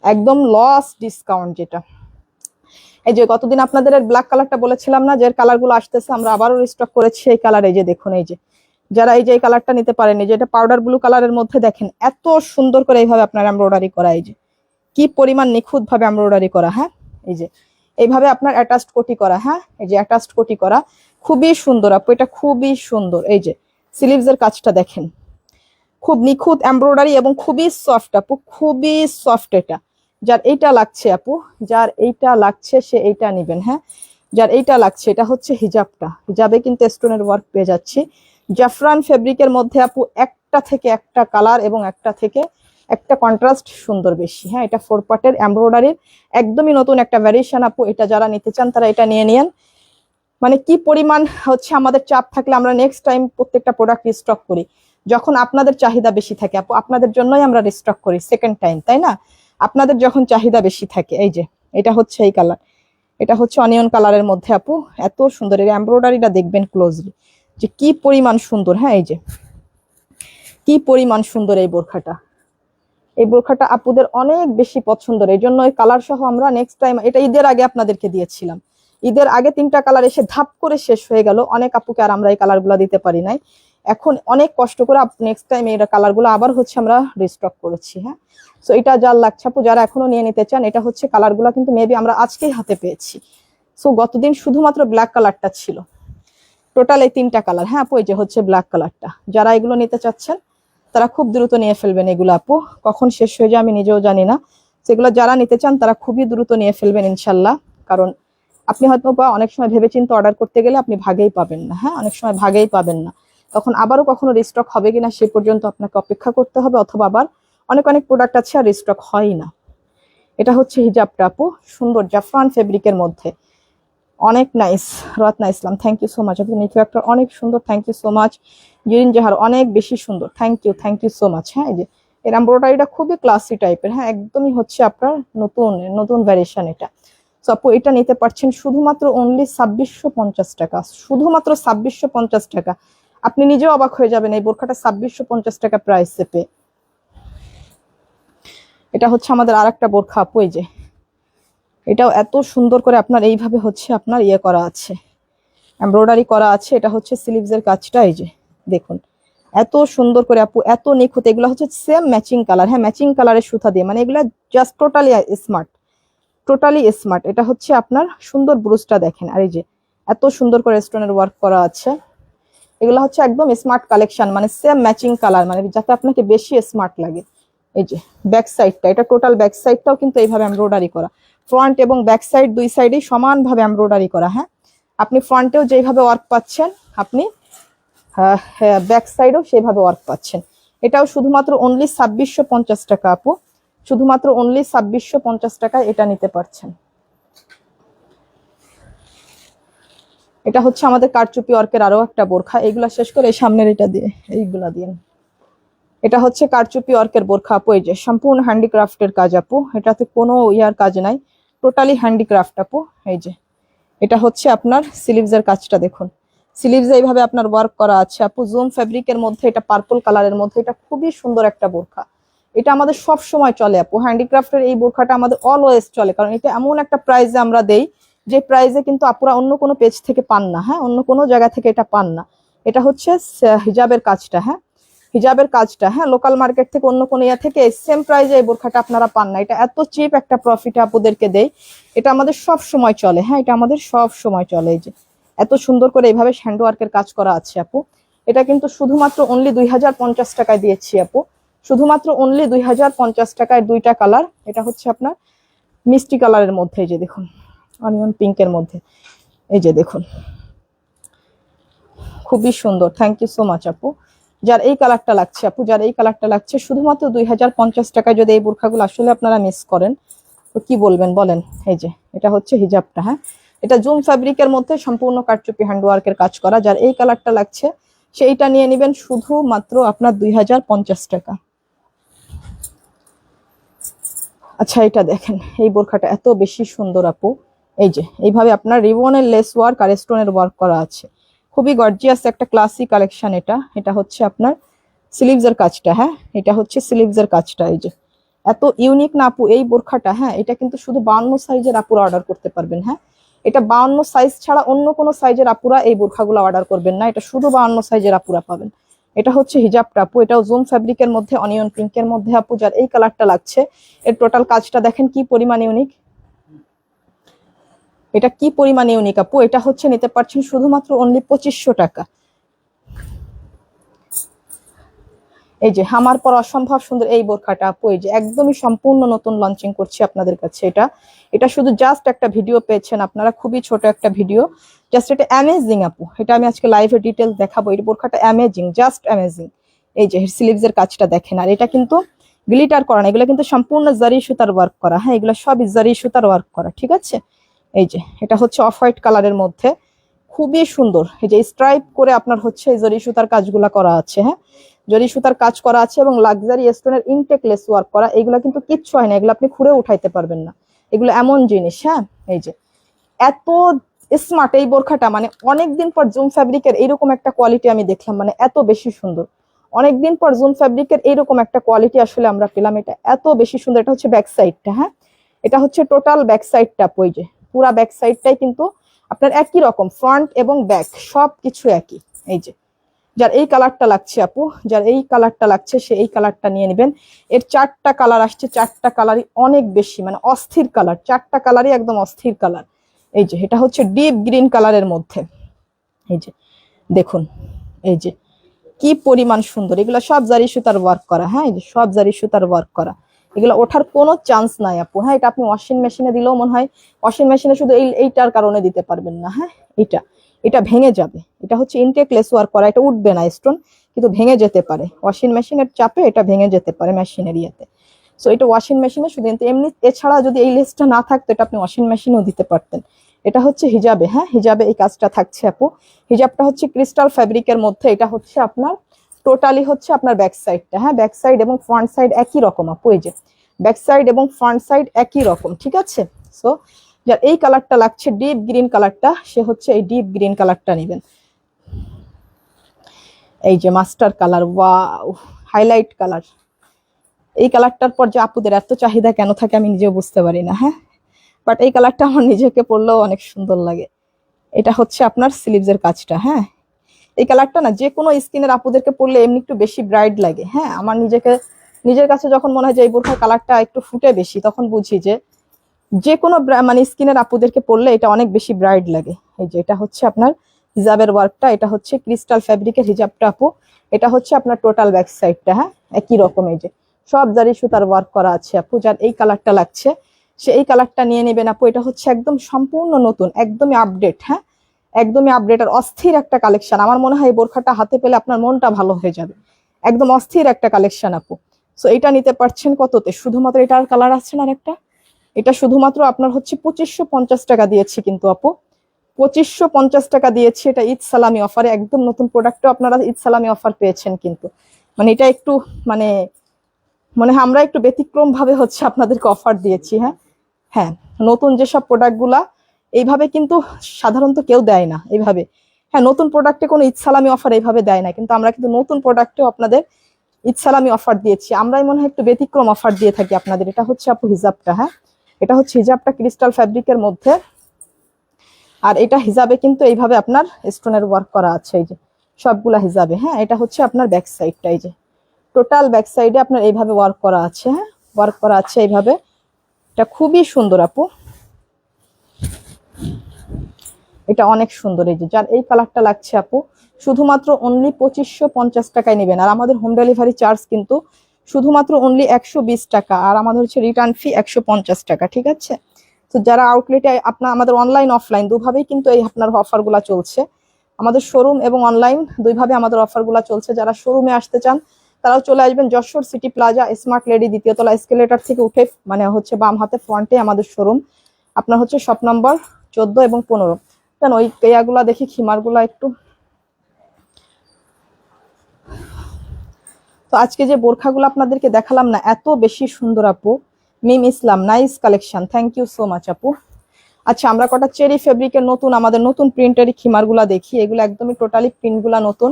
একদম লস ডিসকাউন্ট যেটা। এই যে গতদিন আপনাদের ব্ল্যাক কালারটা বলেছিলাম না, যে কালার গুলো আসতেছে আমরা আবারও রিস্টক করেছি এই কালার। এই যে দেখুন, এই যে যারা এই যে এই কালারটা নিতে পারেন, এই যে এটা পাউডার ব্লু কালারের মধ্যে দেখেন এত সুন্দর করে এইভাবে আপনার এমব্রয়ডারি করা, এই যে কি পরিমাণ নিখুঁত ভাবে এমব্রয়ডারি করা। হ্যাঁ, এই যে এইভাবে আপনার অ্যাটাচড কোটি করা। হ্যাঁ, এই যে অ্যাটাচড কোটি করা, খুবই সুন্দর আপু, এটা খুবই সুন্দর। এই যে স্লিভস এর কাজটা দেখেন, খুব নিখুঁত এমব্রয়ডারি এবং খুবই সফট আপু, খুবই সফট। এটা যার এইটা লাগছে আপু, যার এইটা লাগছে সে এইটা নেবেন। হ্যাঁ, যার এইটা লাগছে এটা হচ্ছে হিজাবটা, হিজাবে কিন্তু স্টোনের ওয়ার্ক পেয়ে যাচ্ছি জাফরান ফেব্রিকের মধ্যে আপু, একটা থেকে একটা কালার এবং একটা থেকে একটা কন্ট্রাস্ট সুন্দর বেশি। হ্যাঁ, এটা 4 পার্টের এমব্রয়ডারির একদমই নতুন একটা ভ্যারিয়েশন আপু। এটা যারা নিতে চান তারা এটা নিয়ে নিন। মানে কি পরিমাণ হচ্ছে আমাদের চাপ থাকলে আমরা নেক্সট টাইম প্রত্যেকটা প্রোডাক্ট রিস্টক করি, যখন আপনাদের চাহিদা বেশি থাকে আপু, আপনাদের জন্যই আমরা রিস্টক করি সেকেন্ড টাইম, তাই না? আপনাদের যখন চাহিদা বেশি থাকে। এই যে এটা হচ্ছে এই কালার, এটা হচ্ছে অনিয়ন কালারের মধ্যে আপু, এত সুন্দর। এই এমব্রয়ডারিটা দেখবেন ক্লোজলি যে কি পরিমাণ সুন্দর। হ্যাঁ, এই যে কি পরিমাণ সুন্দর এই বোরখাটা। এই বোরখাটা আপুদের অনেক বেশি পছন্দের, এই জন্য এই কালার সহ আমরা নেক্সট টাইম, এটা ঈদের আগে আপনাদেরকে দিয়েছিলাম। ঈদের আগে 3টা কালার এসে ধাপ করে শেষ হয়ে গেল, অনেক আপুকে আর আমরা এই কালার গুলা দিতে পারি নাই। এখন অনেক কষ্ট করে নেক্সট টাইম এই কালার গুলো আবার হচ্ছে আমরা রিস্টক করেছি। হ্যাঁ, সো এটা যার লাগছে আপু, যারা এখনো নিয়ে নিতে চান, এটা হচ্ছে কালার গুলা কিন্তু মেবি আমরা আজকেই হাতে পেয়েছি। সো গতদিন শুধুমাত্র ব্ল্যাক কালারটা ছিল, টোটাল এই 3টা কালার। হ্যাঁ আপু, এই যে হচ্ছে ব্ল্যাক কালারটা। যারা এগুলো নিতে চাচ্ছেন তারা খুব দ্রুত নিয়ে ফেলবেন এগুলো আপু, কখন শেষ হয়ে যায় আমি নিজেও জানি না। সেগুলো যারা নিতে চান তারা খুবই দ্রুত নিয়ে ফেলবেন ইনশাল্লাহ। কারণ আপনি হয়তো অনেক সময় ভেবেচিন্তে অর্ডার করতে গেলে আপনি ভাগেই পাবেন না। হ্যাঁ, অনেক সময় ভাগেই পাবেন না, তখন আবারও কখনো রিস্টক হবে কিনা সে পর্যন্ত আপনাকে অপেক্ষা করতে হবে, অথবা আবার অনেক অনেক প্রোডাক্ট আছে আর রিস্টক হয় না। এটা হচ্ছে হিজাবটা আপু, সুন্দর জাফরান ফেব্রিকের মধ্যে, অনেক nice. Ratna Islam, thank you so much. আপনি নেটওয়ার্কটা অনেক সুন্দর, thank you so much. Zirin Jahar, অনেক বেশি সুন্দর, থ্যাংক ইউ সো মাচ। হ্যাঁ, এই যে এর এমব্রয়ডারিটা খুবই ক্লাসি টাইপের। হ্যাঁ, একদমই হচ্ছে আপনার নতুন নতুন ভ্যারিয়েশন এটা। সো আপু এটা নিতে পারছেন শুধুমাত্র অনলি 2650 টাকা, শুধুমাত্র 2650 টাকা। আপনি নিজেও অবাক হয়ে যাবেন এই বোরখাটা 2650 টাকা প্রাইসে পেয়ে। এটা হচ্ছে আমাদের আর একটা বোরখা আপু, এই যে এটাও এত সুন্দর করে আপনার এইভাবে হচ্ছে আপনার ইয়ে করা আছে, এমব্রয়ডারি করা আছে। এটা হচ্ছে স্লিভসের কাজটা, এই যে দেখুন এত সুন্দর করে আপু, এত নিখুঁত। এগুলো হচ্ছে সেম ম্যাচিং কালার। হ্যাঁ, ম্যাচিং কালারের সুতা দিয়ে, মানে এগুলো just totally smart, totally smart. এটা হচ্ছে আপনার সুন্দর ব্রুজটা দেখেন, আর এই যে এত সুন্দর করে স্টোনের ওয়ার্ক করা আছে। এগুলো হচ্ছে একদম স্মার্ট কালেকশন, মানে সেম ম্যাচিং কালার, মানে যাতে আপনাকে বেশি স্মার্ট লাগে। এই যে ব্যাক সাইডটা, এটা টোটাল ব্যাক সাইডটাও কিন্তু এইভাবে এমব্রয়ডারি করা, ফ্রন্ট এবং ব্যাক সাইড দুই সাইডেই সমানভাবে এমব্রয়ডারি করা। হ্যাঁ, আপনি ফ্রন্টেও যেভাবে ওয়ার্ক পাচ্ছেন, আপনি ব্যাক সাইডেও সেইভাবে ওয়ার্ক পাচ্ছেন। এটাও শুধুমাত্র অনলি 2650 টাকা আপু, শুধুমাত্র অনলি 2650 টাকায় এটা নিতে পারছেন। এটা হচ্ছে আমাদের কারচুপি ওয়ার্কের আরো একটা বোরখা। এইগুলা শেষ করে সামনের এটা দিয়ে, এইগুলা দিয়ে। এটা হচ্ছে কারচুপি ওয়ার্কের বোরখা আপু, এই যে সম্পূর্ণ হ্যান্ডিক্রাফটের কাজ আপু, এটাতে কোনো ইয়ার কাজ নাই, টোটালি হ্যান্ডিক্রাফট আপু। এই যে এটা হচ্ছে আপনার স্লিভসের কাজটা দেখুন, স্লিভসে এইভাবে আপনার ওয়ার্ক করা আছে আপু, জুম ফেব্রিকের মধ্যে, এটা পার্পল কালারের মধ্যে। এটা খুবই সুন্দর একটা বোরখা, এটা আমাদের সব সময় চলে আপু। হ্যান্ডিক্রাফটের এই বোরখাটা আমাদের অলওয়েজ চলে, কারণ এটা এমন একটা প্রাইসে আমরা দেই যে প্রাইসে কিন্তু আপুরা অন্য কোনো পেজ থেকে পান না। হ্যাঁ, অন্য কোনো জায়গা থেকে এটা পান না। এটা হচ্ছে হিজাবের কাজটা। হ্যাঁ, হিজাবের কাজটা, হ্যাঁ, লোকাল মার্কেট থেকে অন্য কোনো ইয়া থেকে সেম প্রাইসে এই বোরখাটা আপনারা পান না। এটা এত চিপ একটা প্রফিট আপুদেরকে দেই, এটা আমাদের সব সময় চলে। হ্যাঁ, এটা আমাদের সব সময় চলে। এই যে এত সুন্দর করে এইভাবে হ্যান্ডওয়ার্কের কাজ করা আছে আপু। এটা কিন্তু শুধুমাত্র অনলি 2050 টাকায় দিয়েছি আপু, শুধুমাত্র অনলি 2050 টাকায়। দুইটা কালার, এটা হচ্ছে আপনার মিষ্টি কালারের মধ্যে, এই যে দেখুন অনিয়ন পিঙ্কের মধ্যে, এই যে দেখুন খুবই সুন্দর। থ্যাংক ইউ সো মাচ আপু। যার এই কালারটা লাগছে আপু, যার এই কালারটা লাগছে, শুধুমাত্র 2050 টাকায় যদি এই বোরখাগুলো আসলে আপনারা মিস করেন তো কি বলবেন বলেন। এই যে এটা হচ্ছে হিজাবটা। হ্যাঁ, এটা জুম ফ্যাব্রিকের মধ্যে সম্পূর্ণ কারচুপি হ্যান্ডওয়ার্কের কাজ করা। যার এই কালারটা লাগছে সেইটা নিয়ে নেবেন শুধুমাত্র আপনার 2050 টাকা। আচ্ছা, এটা দেখেন এই বোরখাটা এত বেশি সুন্দর আপু, এই যে এইভাবে আপনার রিবনের লেস ওয়ার্ক আর স্টোনের ওয়ার্ক করা আছে, খুবই গর্জিয়াস একটা ক্লাসিক কালেকশন এটা। এটা হচ্ছে আপনার স্লিভসের কাজটা। হ্যাঁ, এটা হচ্ছে স্লিভসের কাজটা, এই যে এত ইউনিক না আপু এই বোরখাটা। হ্যাঁ, এটা কিন্তু শুধু 52 সাইজের আপুরা অর্ডার করতে পারবেন। হ্যাঁ, এটা 52 সাইজ ছাড়া অন্য কোনো সাইজের আপুরা এই বোরখাগুলো অর্ডার করবেন না, এটা শুধু 52 সাইজের আপুরা পাবেন। এটা হচ্ছে হিজাবটা আপু, এটাও জুম ফ্যাব্রিকের মধ্যে অনিয়ন পিঙ্কের মধ্যে আপু। যার এই কালারটা লাগছে, এর টোটাল কাজটা দেখেন কি পরিমাণ ইউনিক, এটা কি পরিমাণ ইউনিক আপু। এটা হচ্ছে নিতে পারছেন শুধুমাত্র অনলি 2500 টাকা। এই যে আমার পর অসম্ভব সুন্দর এই বোরখাটা আপু, এই যে একদমই সম্পূর্ণ নতুন লঞ্চিং করছি আপনাদের কাছে। এটা এটা শুধু জাস্ট একটা ভিডিও পেয়েছেন আপনারা, খুবই ছোট একটা ভিডিও, জাস্ট এটা অ্যামেজিং আপু। এটা আমি আজকে লাইভে ডিটেলস দেখাবো। এই বোরখাটা অ্যামেজিং, জাস্ট অ্যামেজিং। এই যে স্লিভসের কাজটা দেখেন, আর এটা কিন্তু গ্লিটার করা না, এগুলো কিন্তু সম্পূর্ণ জারি সুতার ওয়ার্ক করা। হ্যাঁ, এগুলো সবই জারি সুতার ওয়ার্ক করা, ঠিক আছে। এই যে এটা হচ্ছে অফ হোয়াইট কালারের মধ্যে, খুবই সুন্দর। এই যে স্ট্রাইপ করে আপনার হচ্ছে এই জরি সুতার কাজগুলা করা আছে। হ্যাঁ, জরি সুতার কাজ করা আছে এবং লাক্সারি স্টোনের ইনটেক লেস ওয়ার্ক করা। এগুলো কিন্তু কিচ্ছু হয় না, এগুলো আপনি খুঁড়ে উঠাইতে পারবেন না, এগুলো এমন জিনিস। হ্যাঁ, এই যে এত স্মার্ট এই বোরখাটা, মানে অনেকদিন পর জুম ফ্যাব্রিকের এইরকম একটা কোয়ালিটি আমি দেখলাম, মানে এত বেশি সুন্দর। অনেকদিন পর জুম ফ্যাব্রিকের এইরকম একটা কোয়ালিটি আসলে আমরা পেলাম, এটা এত বেশি সুন্দর। এটা হচ্ছে ব্যাক সাইডটা, হ্যাঁ এটা হচ্ছে টোটাল ব্যাক সাইডটা, ওই যে পুরা ব্যাক সাইডটাই কিন্তু আপনার একই রকম, ফ্রন্ট এবং ব্যাক সব কিছু একই। এই যে যার এই কালারটা লাগছে আপু, যার এই কালারটা লাগছে সে এই কালারটা নিয়ে নেবেন। এর 4টা কালার আসছে, 4টা কালারই অনেক বেশি মানে অস্থির কালার, 4টা কালারই একদম অস্থির কালার। এই যে এটা হচ্ছে ডিপ গ্রিন কালারের মধ্যে, এই যে দেখুন, এই যে কি পরিমাণ সুন্দর। এগুলো সব জারি সুতার ওয়ার্ক করা, হ্যাঁ এই যে সব জারি সুতার ওয়ার্ক করা। এগুলো ওঠার কোনো চান্স নাই আপু। হ্যাঁ এটা আপনি ওয়াশিং মেশিনে দিলেও মনে হয়, ওয়াশিং মেশিনে শুধু এইটার কারণে দিতে পারবেন না, হ্যাঁ এটা এটা ভেঙে যাবে। এটা হচ্ছে ইনটেকলেস ওয়ার্ক করা, এটা উঠবে না স্টোন, কিন্তু ভেঙে যেতে পারে ওয়াশিং মেশিনের চাপে, এটা ভেঙে যেতে পারে মেশিনের ইয়েতে। সো এটা ওয়াশিং মেশিনে শুধু, কিন্তু এমনি এছাড়া যদি এই লেসটা না থাকতো এটা আপনি ওয়াশিং মেশিনেও দিতে পারতেন। এটা হচ্ছে হিজাবে, হ্যাঁ হিজাবে এই কাজটা থাকছে আপু। হিজাবটা হচ্ছে ক্রিস্টাল ফ্যাব্রিকের মধ্যে। এটা হচ্ছে আপনার টোটালি হচ্ছে আপনার ব্যাক সাইডটা, হ্যাঁ ব্যাক সাইড এবং ফ্রন্ট সাইড একই রকম আপু। এই যে ব্যাক সাইড এবং ফ্রন্ট সাইড একই রকম, ঠিক আছে। সো যার এই কালারটা লাগছে ডিপ গ্রিন কালারটা, সে হচ্ছে এই ডিপ গ্রিন কালারটা নেবেন। এই যে master colour, wow highlight colour. এই কালারটার পর যে আপুদের এত চাহিদা কেন থাকে আমি নিজেও বুঝতে পারি না, হ্যাঁ বাট এই কালারটা আমার নিজেকে পরলেও অনেক সুন্দর লাগে। এটা হচ্ছে আপনার স্লিভসের কাজটা, হ্যাঁ এই কালারটা না যে কোনো স্কিনের আপুদেরকে পরলে এমনি একটু বেশি ব্রাইট লাগে। হ্যাঁ আমার নিজের কাছে যখন মনে হয় যে এই বোরখার কালারটা একটু ফুটে বেশি, তখন বুঝি যে যে কোনো মানে স্কিনের আপুদেরকে পরলে এটা অনেক বেশি ব্রাইট লাগে। এই যে এটা হচ্ছে আপনার হিজাবের ওয়ার্কটা, এটা হচ্ছে ক্রিস্টাল ফ্যাব্রিকের হিজাবটা আপু। এটা হচ্ছে আপনার টোটাল ব্যাক সাইডটা, হ্যাঁ একই রকম। এই যে সব জারি সুতার ওয়ার্ক করা আছে আপু। যার এই কালারটা লাগছে সে এই কালারটা নিয়ে নেবেন আপু। এটা হচ্ছে একদম সম্পূর্ণ নতুন, একদমই আপডেট, হ্যাঁ একদমই আপডেট আর অস্থির একটা কালেকশন। আমার মনে হয় এই বোরখাটা হাতে পেলে আপনার মনটা ভালো হয়ে যাবে। একদম অস্থির একটা কালেকশন আপু। সো এটা নিতে পারছেন কততে? শুধুমাত্র এটার কালার আছে না একটা, এটা শুধুমাত্র আপনার হচ্ছে 2550 টাকা দিয়েছি কিন্তু আপু, 2550 টাকা দিয়েছি। এটা ঈদ সালামি অফারে, একদম নতুন প্রোডাক্টও আপনারা ঈদ সালামি অফার পেয়েছেন কিন্তু। মানে এটা একটু মানে মনে হয় আমরা একটু ব্যতিক্রম ভাবে হচ্ছে আপনাদেরকে অফার দিয়েছি। হ্যাঁ হ্যাঁ নতুন যেসব প্রোডাক্টগুলা এইভাবে কিন্তু সাধারণত কেউ দেয় না এইভাবে। হ্যাঁ নতুন প্রোডাক্টে কোনো ঈদ সালামি অফার এইভাবে দেয় না, কিন্তু আমরা কিন্তু নতুন প্রোডাক্টেও আপনাদের ঈদ সালামি অফার দিয়েছি। আমরাই মনে হয় একটু ব্যতিক্রম অফার দিয়ে থাকি আপনাদের। এটা হচ্ছে আপু হিজাবটা, হ্যাঁ এটা হচ্ছে হিজাবটা ক্রিস্টাল ফ্যাব্রিকের মধ্যে। আর এটা হিজাবে কিন্তু এইভাবে আপনার স্টোনের ওয়ার্ক করা আছে, এই যে সবগুলা হিজাবে। হ্যাঁ এটা হচ্ছে আপনার ব্যাক সাইডটা, এই যে টোটাল ব্যাক সাইডে আপনার এইভাবে ওয়ার্ক করা আছে, হ্যাঁ ওয়ার্ক করা আছে এইভাবে। এটা খুবই সুন্দর আপু, এটা অনেক সুন্দর। এই যে যার এই কালারটা লাগছে আপু, শুধুমাত্র অনলি 2550 টাকায় নেবেন। আর আমাদের হোম ডেলিভারি চার্জ কিন্তু শুধুমাত্র অনলি 120 টাকা, আর আমাদের হচ্ছে রিটার্ন ফি 150 টাকা, ঠিক আছে। তো যারা আউটলেটে আপনার, আমাদের অনলাইন অফলাইন দুভাবেই কিন্তু এই আপনার অফারগুলো চলছে। আমাদের শোরুম এবং অনলাইন দুইভাবে আমাদের অফারগুলো চলছে। যারা শোরুমে আসতে চান তারাও চলে আসবেন Jessore city plaza smart lady দ্বিতীয় তলা এসকেলেটর থেকে উঠে, মানে হচ্ছে বাম হাতে ফ্রন্টে আমাদের শোরুম। আপনার হচ্ছে শপ নম্বর 14 এবং 15। কেন ওই কেয়াগুলা দেখি, খিমারগুলা একটু। তো আজকে যে বোরখাগুলো আপনাদেরকে দেখালাম না, এত বেশি সুন্দর আপু। Mim Islam, nice collection, thank you so much আপু। আচ্ছা আমরা কটা চেরি ফেব্রিকের নতুন, আমাদের নতুন প্রিন্টেরই খিমারগুলা দেখি। এগুলো একদমই টোটালি প্রিন্টগুলা নতুন।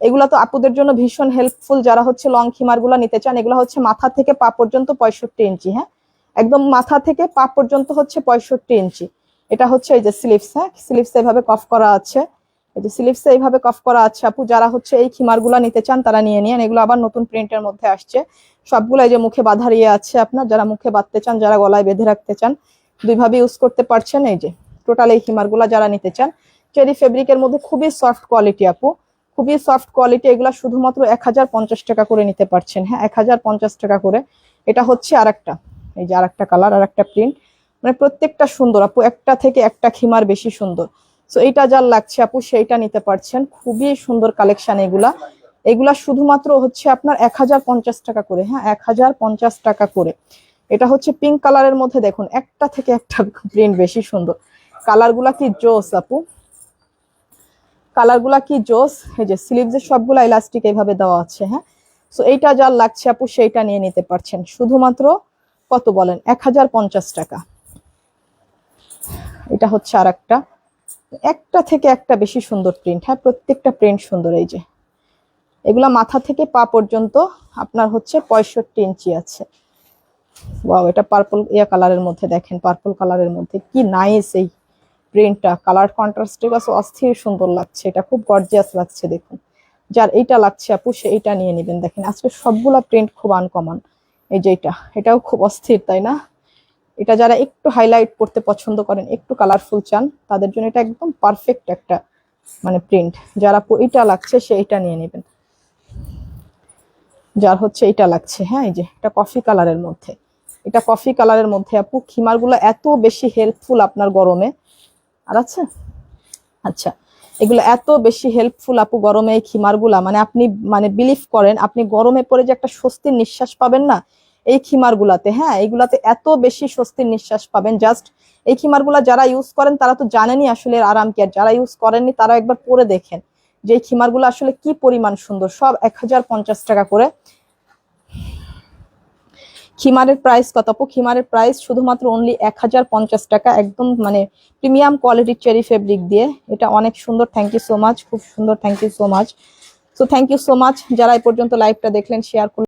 এগুলা তো আপুদের জন্য ভীষণ হেল্পফুল যারা হচ্ছে লং খিমারগুলা নিতে চান। এগুলো হচ্ছে মাথা থেকে পা পর্যন্ত 65 ইঞ্চি, হ্যাঁ একদম মাথা থেকে পা পর্যন্ত হচ্ছে 65 ইঞ্চি। এটা হচ্ছে এই যে স্লিভস, হ্যাঁ স্লিভস এভাবে কফ করা আছে, এই যে স্লিভসে এইভাবে কফ করা আছে আপু। যারা হচ্ছে এই খিমারগুলা নিতে চান তারা নিয়ে নিন। এগুলো আবার নতুন প্রিন্টের মধ্যে আসছে সবগুলো। এই যে মুখে বাঁধার ইয়ে আছে আপনার, যারা মুখে বাঁধতে চান, যারা গলায় বেঁধে রাখতে চান, দুইভাবে ইউজ করতে পারছেন। এই যে টোটাল এই খিমারগুলা যারা নিতে চান, চেরি ফেব্রিকের মধ্যে খুবই সফট কোয়ালিটি আপু, খুবই সফট কোয়ালিটি। এগুলা শুধুমাত্র 1050 টাকা করে নিতে পারছেন, হ্যাঁ 1050 টাকা করে। এটা হচ্ছে আরেকটা, এই যে আরেকটা কালার, আরেকটা প্রিন্ট, মানে প্রত্যেকটা সুন্দর আপু, একটা থেকে একটা খিমার বেশি সুন্দর। সো এইটা যার লাগছে আপু সেইটা নিতে পারছেন, খুবই সুন্দর কালেকশন এগুলা। এগুলা শুধুমাত্র হচ্ছে আপনার 1050 টাকা করে, হ্যাঁ 1050 টাকা করে। এটা হচ্ছে পিঙ্ক কালারের মধ্যে, দেখুন একটা থেকে একটা প্রিন্ট বেশি সুন্দর। কালারগুলা কি জোস আপু, কালারগুলা কি জোস। এই যে স্লিভসের সবগুলা ইলাস্টিক এইভাবে দেওয়া আছে, হ্যাঁ। সো এইটা যার লাগছে আপু সেইটা নিয়ে নিতে পারছেন শুধুমাত্র কত বলেন, 1050 টাকা। এটা হচ্ছে আর একটা থেকে একটা বেশি সুন্দর প্রিন্ট। হ্যাঁ, প্রত্যেকটা প্রিন্ট সুন্দর। এই যে এগুলা মাথা থেকে পা পর্যন্ত আপনার হচ্ছে 65 ইঞ্চি আছে। ওয়াও, এটা পার্পল কালারের মধ্যে দেখেন, পার্পল কালারের মধ্যে কি নাইস এই প্রিন্টটা। কালার কন্ট্রাস্টের কাছে অস্থির সুন্দর লাগছে, এটা খুব গর্জিয়াস লাগছে। দেখুন, যার এইটা লাগছে আপু সে এইটা নিয়ে নেবেন। দেখেন আজকে সবগুলা প্রিন্ট খুব আনকমন। এই যে এটাও খুব অস্থির, তাই না? এটা যারা একটু হাইলাইট করতে পছন্দ করেন, একটু কালারফুল চান, তাদের জন্য এটা একদম পারফেক্ট একটা মানে প্রিন্ট। যারা এটা লাগছে সে এটা নিয়ে নেবেন, যার হচ্ছে এটা লাগছে। হ্যাঁ, এই যে এটা কফি কালারের মধ্যে, এটা কফি কালারের মধ্যে আপু খিমারগুলো এত বেশি হেল্পফুল আপনার গরমে। আর আচ্ছা, এগুলো এত বেশি হেল্পফুল আপু গরমে, এই খিমারগুলা মানে আপনি মানে বিলিভ করেন, আপনি গরমে পড়ে যে একটা স্বস্তির নিঃশ্বাস পাবেন না এই খিমারগুলাতে। হ্যাঁ, এগুলাতে এত বেশি স্বস্তির নিঃশ্বাস পাবেন। জাস্ট এই খিমারগুলা যারা ইউজ করেন তারা তো জানেনই আসলে এর আরাম কি, আর যারা ইউজ করেননি তারা একবার পরে দেখেন যে এই খিমারগুলো আসলে কি পরিমাণ সুন্দর। সব 1050 টাকা করে। খিমারের প্রাইস কত আপু? খিমারের প্রাইস শুধুমাত্র অনলি 1050 টাকা, একদম মানে প্রিমিয়াম কোয়ালিটির চেরি ফেব্রিক দিয়ে। এটা অনেক সুন্দর। থ্যাংক ইউ সো মাচ, খুব সুন্দর। Thank you so much. So thank you so much যারা এই পর্যন্ত লাইভটা দেখলেন, শেয়ার করলেন।